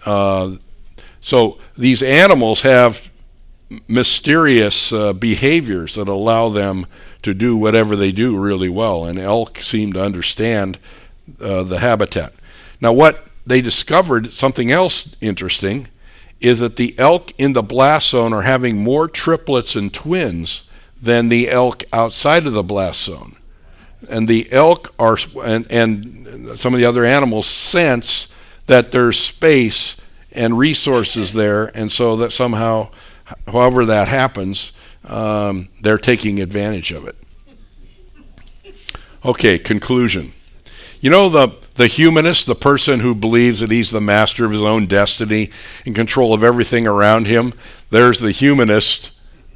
So these animals have mysterious behaviors that allow them to do whatever they do really well, and elk seem to understand the habitat. Now what they discovered, something else interesting, is that the elk in the blast zone are having more triplets and twins than the elk outside of the blast zone. And the elk are, and some of the other animals sense that there's space and resources there, and so that somehow, however that happens, they're taking advantage of it. Okay, conclusion. You know, the humanist, the person who believes that he's the master of his own destiny, in control of everything around him, there's the humanist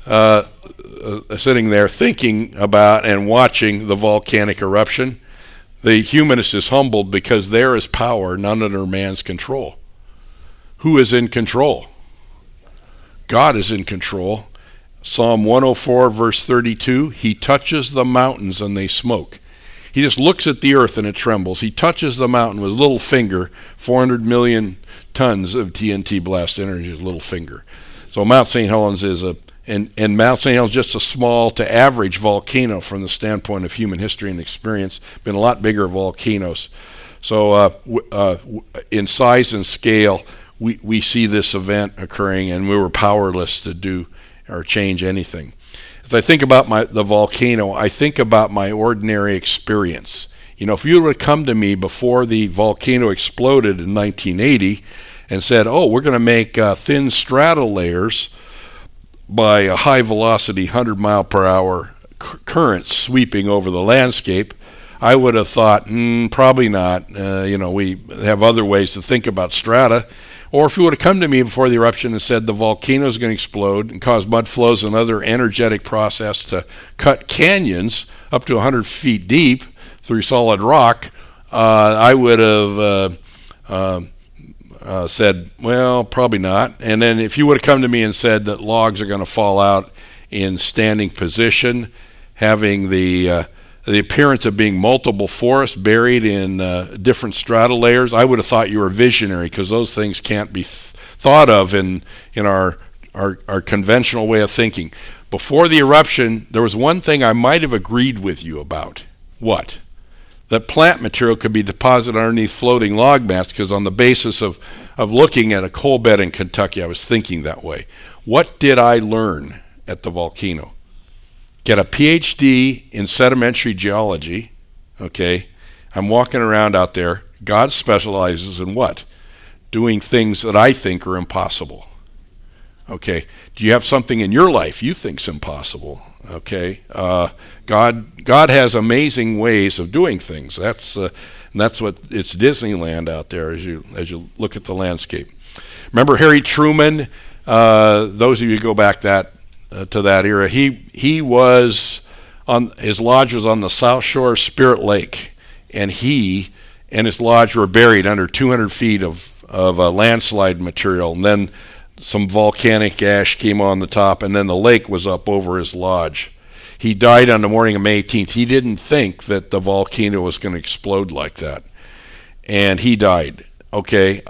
sitting there thinking about and watching the volcanic eruption. The humanist is humbled because there is power none under man's control. Who is in control? God is in control. Psalm 104, verse 32, he touches the mountains and they smoke. He just looks at the earth and it trembles. He touches the mountain with his little finger, 400 million tons of TNT blast energy, his little finger. So Mount St. Helens is and Mount St. Helens is just a small to average volcano from the standpoint of human history and experience. Been a lot bigger volcanoes. So in size and scale, we see this event occurring, and we were powerless to do or change anything. As I think about the volcano, I think about my ordinary experience. You know, if you would have come to me before the volcano exploded in 1980 and said, oh, we're going to make thin strata layers by a high velocity 100 mile per hour current sweeping over the landscape, I would have thought, probably not. We have other ways to think about strata. Or if you would have come to me before the eruption and said the volcano is going to explode and cause mud flows and other energetic process to cut canyons up to 100 feet deep through solid rock, I would have said, well, probably not. And then if you would have come to me and said that logs are going to fall out in standing position, having the appearance of being multiple forests buried in different strata layers, I would have thought you were visionary, because those things can't be thought of in our conventional way of thinking. Before the eruption, there was one thing I might have agreed with you about. What? That plant material could be deposited underneath floating log mass, because on the basis of looking at a coal bed in Kentucky, I was thinking that way. What did I learn at the volcano? Get a PhD in sedimentary geology, okay? I'm walking around out there. God specializes in what? Doing things that I think are impossible. Okay, do you have something in your life you think's impossible? Okay, God has amazing ways of doing things. That's what it's Disneyland out there as you look at the landscape. Remember Harry Truman? Those of you who go back to that era, he was on his lodge was on the south shore of Spirit Lake, and he and his lodge were buried under 200 feet of landslide material, and then some volcanic ash came on the top, and then the lake was up over his lodge. He died on the morning of May 18th. He didn't think that the volcano was going to explode like that, and he died. Okay,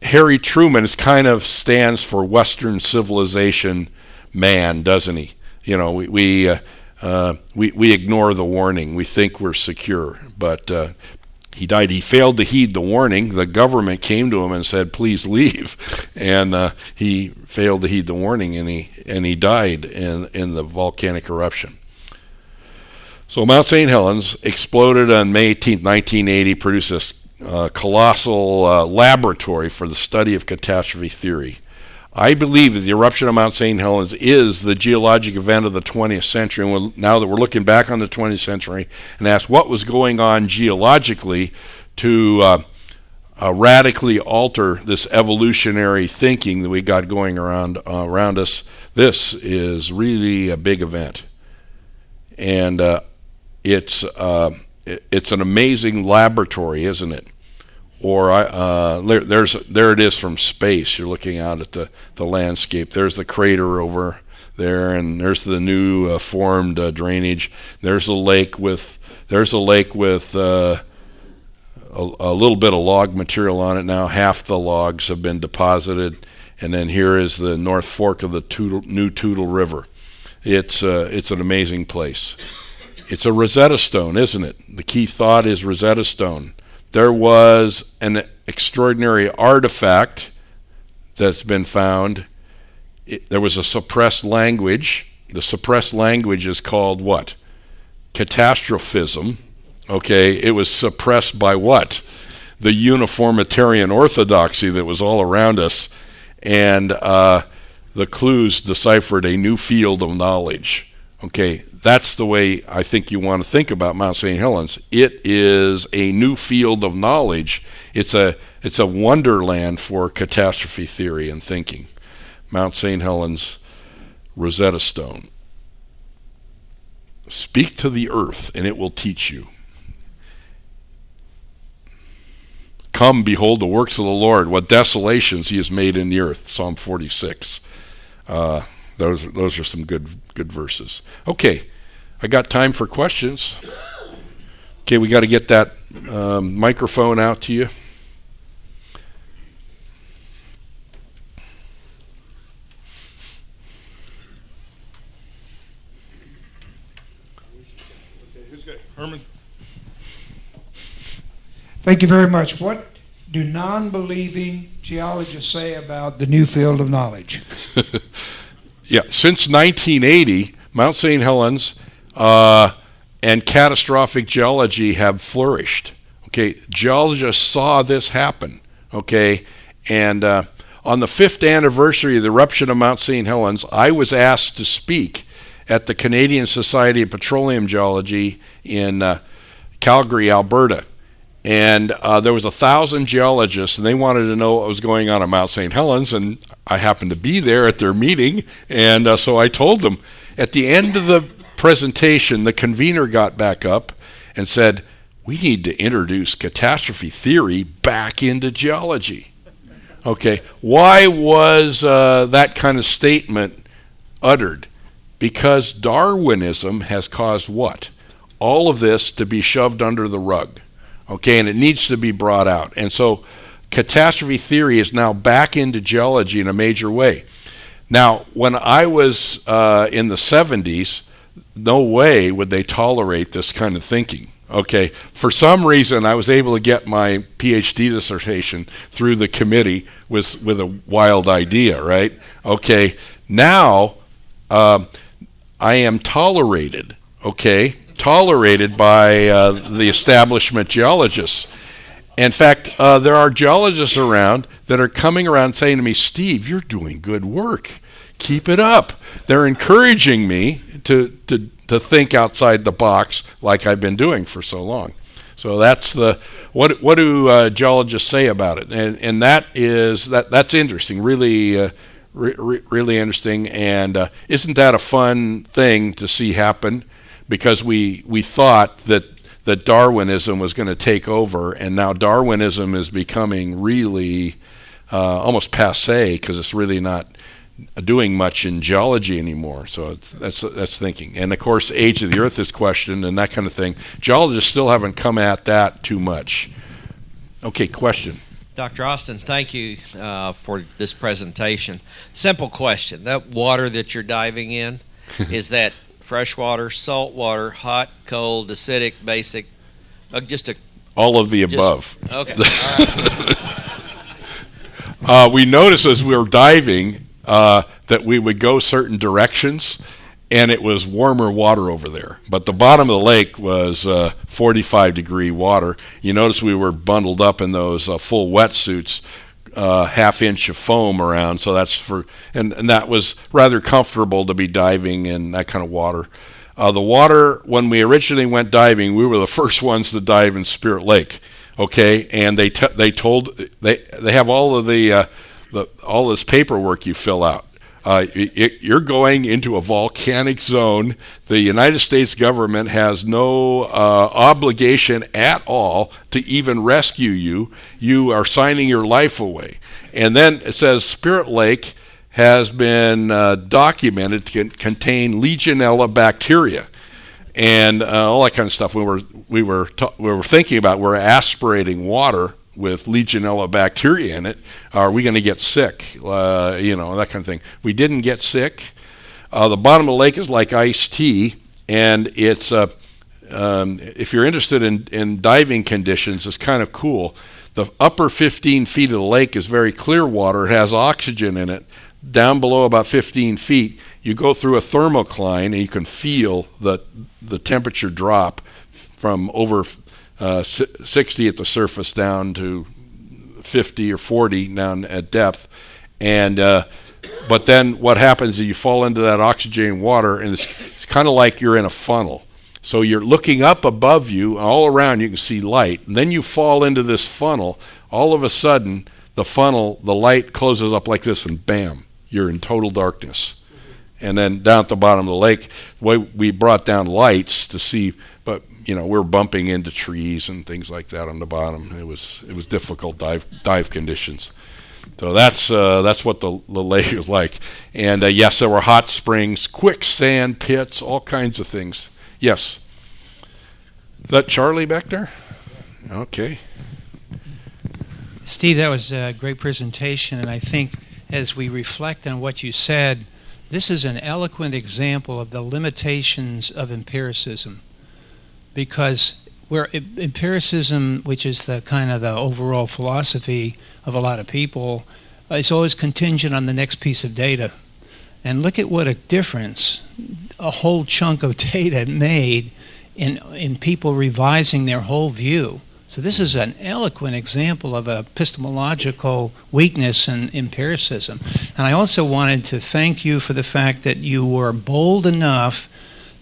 Harry Truman kind of stands for Western civilization man, doesn't he? You know, we ignore the warning. We think we're secure, but he died. He failed to heed the warning. The government came to him and said, "Please leave," and he failed to heed the warning, and he died in the volcanic eruption. So Mount St. Helens exploded on May 18th, 1980, produced this colossal laboratory for the study of catastrophe theory. I believe that the eruption of Mount St. Helens is the geologic event of the 20th century. And now that we're looking back on the 20th century and ask what was going on geologically to radically alter this evolutionary thinking that we got going around us, this is really a big event. And it's an amazing laboratory, isn't it? Or there it is from space. You're looking out at the landscape. There's the crater over there, and there's the new formed drainage. There's a lake with a little bit of log material on it now. Half the logs have been deposited, and then here is the North Fork of the New Toutle River. It's an amazing place. It's a Rosetta Stone, isn't it? The key thought is Rosetta Stone. There was an extraordinary artifact that's been found. There was a suppressed language. The suppressed language is called what? Catastrophism. Okay, it was suppressed by what? the uniformitarian orthodoxy that was all around us, and the clues deciphered a new field of knowledge. Okay, that's the way I think you want to think about Mount St. Helens. It is a new field of knowledge. It's a wonderland for catastrophe theory and thinking. Mount St. Helens, Rosetta Stone. Speak to the earth, and it will teach you. Come, behold the works of the Lord, what desolations he has made in the earth. Psalm 46. Those are some good verses. Okay, I got time for questions. Okay, we got to get that microphone out to you. Herman. Thank you very much. What do non-believing geologists say about the new field of knowledge? Yeah, since 1980, Mount St. Helens and catastrophic geology have flourished. Okay, geologists saw this happen. Okay, and on the 5th anniversary of the eruption of Mount St. Helens, I was asked to speak at the Canadian Society of Petroleum Geology in Calgary, Alberta. And there was 1,000 geologists, and they wanted to know what was going on at Mount St. Helens, and I happened to be there at their meeting, and so I told them. At the end of the presentation, the convener got back up and said, we need to introduce catastrophe theory back into geology. Okay, why was that kind of statement uttered? Because Darwinism has caused what? All of this to be shoved under the rug. Okay, and it needs to be brought out. And so catastrophe theory is now back into geology in a major way. Now, when I was in the 70s, no way would they tolerate this kind of thinking. Okay, for some reason, I was able to get my PhD dissertation through the committee with a wild idea, right? Okay, now I am tolerated, okay? Tolerated by the establishment geologists. In fact, there are geologists around that are coming around saying to me, Steve, you're doing good work. Keep it up. They're encouraging me to think outside the box like I've been doing for so long. So that's what do geologists say about it? And that's interesting, really really interesting. And isn't that a fun thing to see happen? Because we thought that Darwinism was going to take over, and now Darwinism is becoming really almost passé because it's really not doing much in geology anymore. So that's thinking. And of course, age of the earth is questioned and that kind of thing. Geologists still haven't come at that too much. Okay, question. Dr. Austin, thank you for this presentation. Simple question. That water that you're diving in, is that fresh water, salt water, hot, cold, acidic, basic, all of the above. Okay. All right. We noticed as we were diving that we would go certain directions, and it was warmer water over there. But the bottom of the lake was 45-degree water. You notice we were bundled up in those full wetsuits, half-inch of foam around. So that's and that was rather comfortable to be diving in that kind of water. The water, when we originally went diving, we were the first ones to dive in Spirit Lake. Okay, and they have all of all this paperwork you fill out. You're going into a volcanic zone. The United States government has no obligation at all to even rescue you. You are signing your life away. And then it says Spirit Lake has been documented to contain Legionella bacteria and all that kind of stuff. We were thinking about, we're aspirating water with Legionella bacteria in it. Are we going to get sick? That kind of thing. We didn't get sick. The bottom of the lake is like iced tea, and it's if you're interested in diving conditions, it's kind of cool. The upper 15 feet of the lake is very clear water. It has oxygen in it. Down below about 15 feet, you go through a thermocline, and you can feel the temperature drop from over 60 at the surface down to 50 or 40 down at depth. And but then what happens is you fall into that oxygenated water, and it's kind of like you're in a funnel. So you're looking up above you, all around you can see light. And then you fall into this funnel. All of a sudden, the light closes up like this, and bam, you're in total darkness. And then down at the bottom of the lake, we brought down lights to see, but we're bumping into trees and things like that on the bottom. It was difficult dive conditions. So that's what the lake is like. And yes, there were hot springs, quicksand pits, all kinds of things. Yes. Is that Charlie back there? Okay. Steve, that was a great presentation, and I think as we reflect on what you said, this is an eloquent example of the limitations of empiricism, because where empiricism, which is the kind of the overall philosophy of a lot of people, is always contingent on the next piece of data. And look at what a difference a whole chunk of data made in people revising their whole view. So this is an eloquent example of epistemological weakness in empiricism. And I also wanted to thank you for the fact that you were bold enough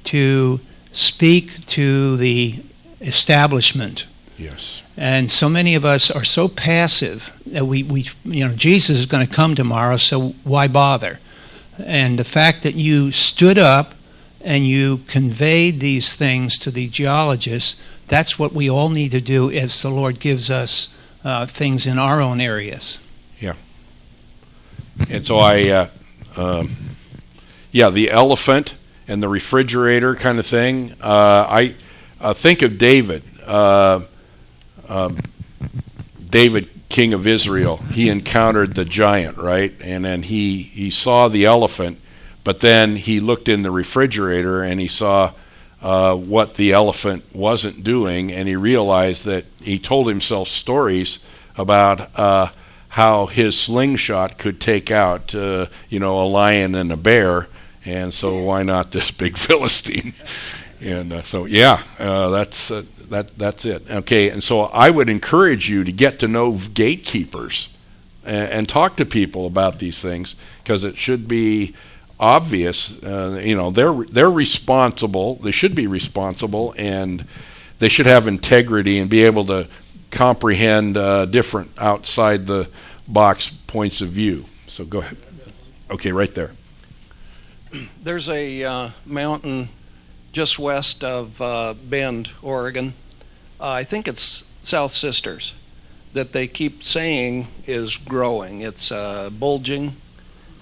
to speak to the establishment. Yes. And so many of us are so passive that we Jesus is going to come tomorrow, so why bother? And the fact that you stood up and you conveyed these things to the geologists, that's what we all need to do as the Lord gives us things in our own areas. Yeah. And so the elephant and the refrigerator kind of thing. I think of David. David, king of Israel, he encountered the giant, right? And then he saw the elephant, but then he looked in the refrigerator and he saw what the elephant wasn't doing, and he realized that he told himself stories about how his slingshot could take out a lion and a bear, and so why not this big Philistine? And that's it. Okay, and so I would encourage you to get to know gatekeepers and talk to people about these things, because it should be obvious. They're responsible. They should be responsible, and they should have integrity and be able to comprehend different outside the box points of view. So go ahead. Okay, right there. There's a mountain just west of Bend, Oregon. I think it's South Sisters, that they keep saying is growing. It's bulging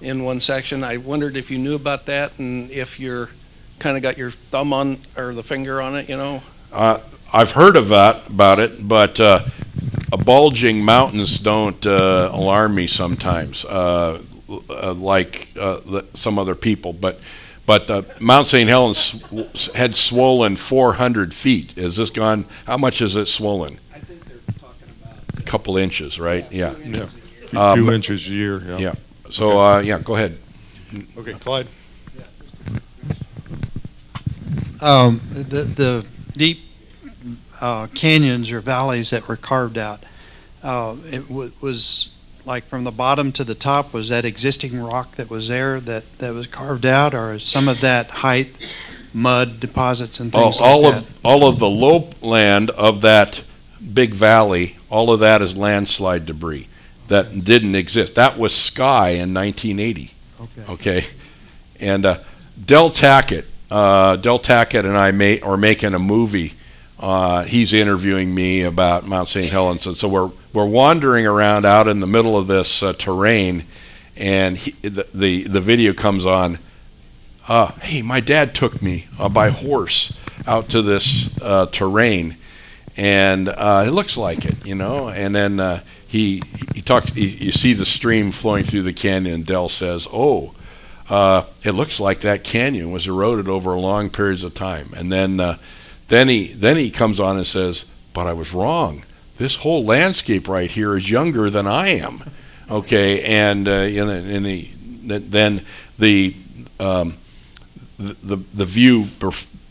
in one section. I wondered if you knew about that, and if you're kind of got your thumb on or the finger on it, I've heard about it, but bulging mountains don't alarm me sometimes, like some other people. But Mount St. Helens had swollen 400 feet. Has this gone? How much is it swollen? I think they're talking about a couple inches, right? Yeah. 2 inches a year. Yeah. So go ahead. Okay, Clyde. The deep canyons or valleys that were carved out, it was like from the bottom to the top, was that existing rock that was there that was carved out, or some of that height, mud deposits and things like that? All of the lowland of that big valley, all of that is landslide debris that didn't exist. That was sky in 1980. Okay. And Del Tackett and I are making a movie. He's interviewing me about Mount St. Helens, and so we're wandering around out in the middle of this terrain, and the video comes on. Hey, my dad took me by horse out to this terrain, and it looks like it, And then he talks. You see the stream flowing through the canyon, and Del says, "Oh, it looks like that canyon was eroded over long periods of time." And then he comes on and says, "But I was wrong. This whole landscape right here is younger than I am." Okay, and then the view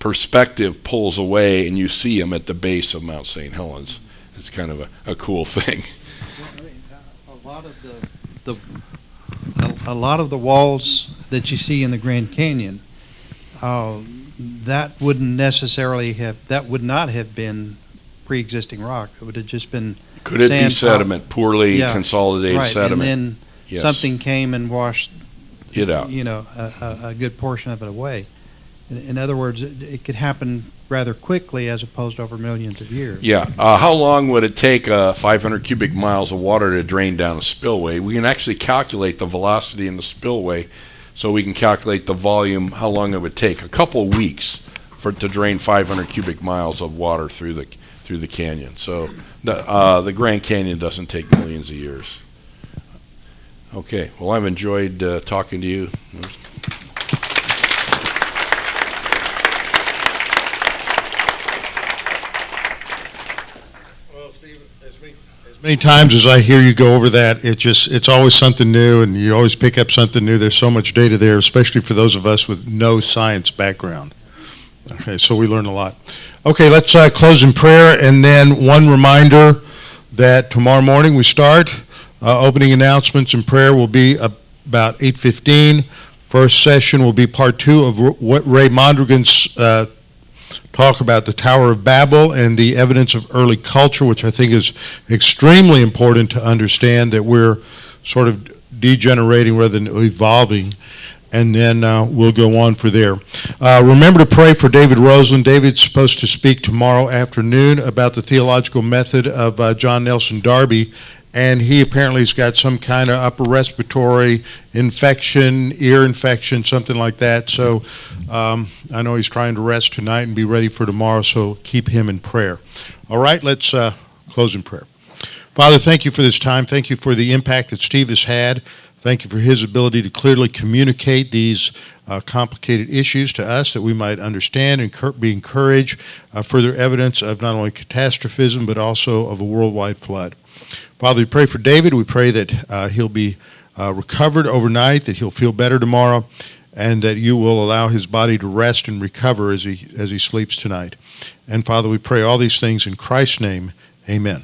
perspective pulls away and you see them at the base of Mount St. Helens. It's kind of a cool thing. A lot of the walls that you see in the Grand Canyon, that would not have been pre-existing rock. It would have just been Could it be sand sediment, poorly consolidated right, sediment? and then Yes. something came and washed It out. a good portion of it away. In other words, it could happen rather quickly as opposed to over millions of years. Yeah. How long would it take 500 cubic miles of water to drain down a spillway? We can actually calculate the velocity in the spillway, so we can calculate the volume, how long it would take. A couple of weeks to drain 500 cubic miles of water through the canyon. So the Grand Canyon doesn't take millions of years. Okay. Well, I've enjoyed talking to you. Many times as I hear you go over that, it's always something new, and you always pick up something new. There's so much data there, especially for those of us with no science background. Okay, so we learn a lot. Okay, let's close in prayer, and then one reminder that tomorrow morning we start. Opening announcements and prayer will be about 8:15. First session will be part 2 of what Ray Mondragon's talk about the Tower of Babel and the evidence of early culture, which I think is extremely important to understand that we're sort of degenerating rather than evolving. And then we'll go on for there. Remember to pray for David Roseland. David's supposed to speak tomorrow afternoon about the theological method of John Nelson Darby. And he apparently has got some kind of upper respiratory infection, ear infection, something like that. So I know he's trying to rest tonight and be ready for tomorrow, so keep him in prayer. All right, let's close in prayer. Father, thank you for this time. Thank you for the impact that Steve has had. Thank you for his ability to clearly communicate these complicated issues to us that we might understand and be encouraged. Further evidence of not only catastrophism, but also of a worldwide flood. Father, we pray for David. We pray that he'll be recovered overnight, that he'll feel better tomorrow, and that you will allow his body to rest and recover as he sleeps tonight. And Father, we pray all these things in Christ's name. Amen.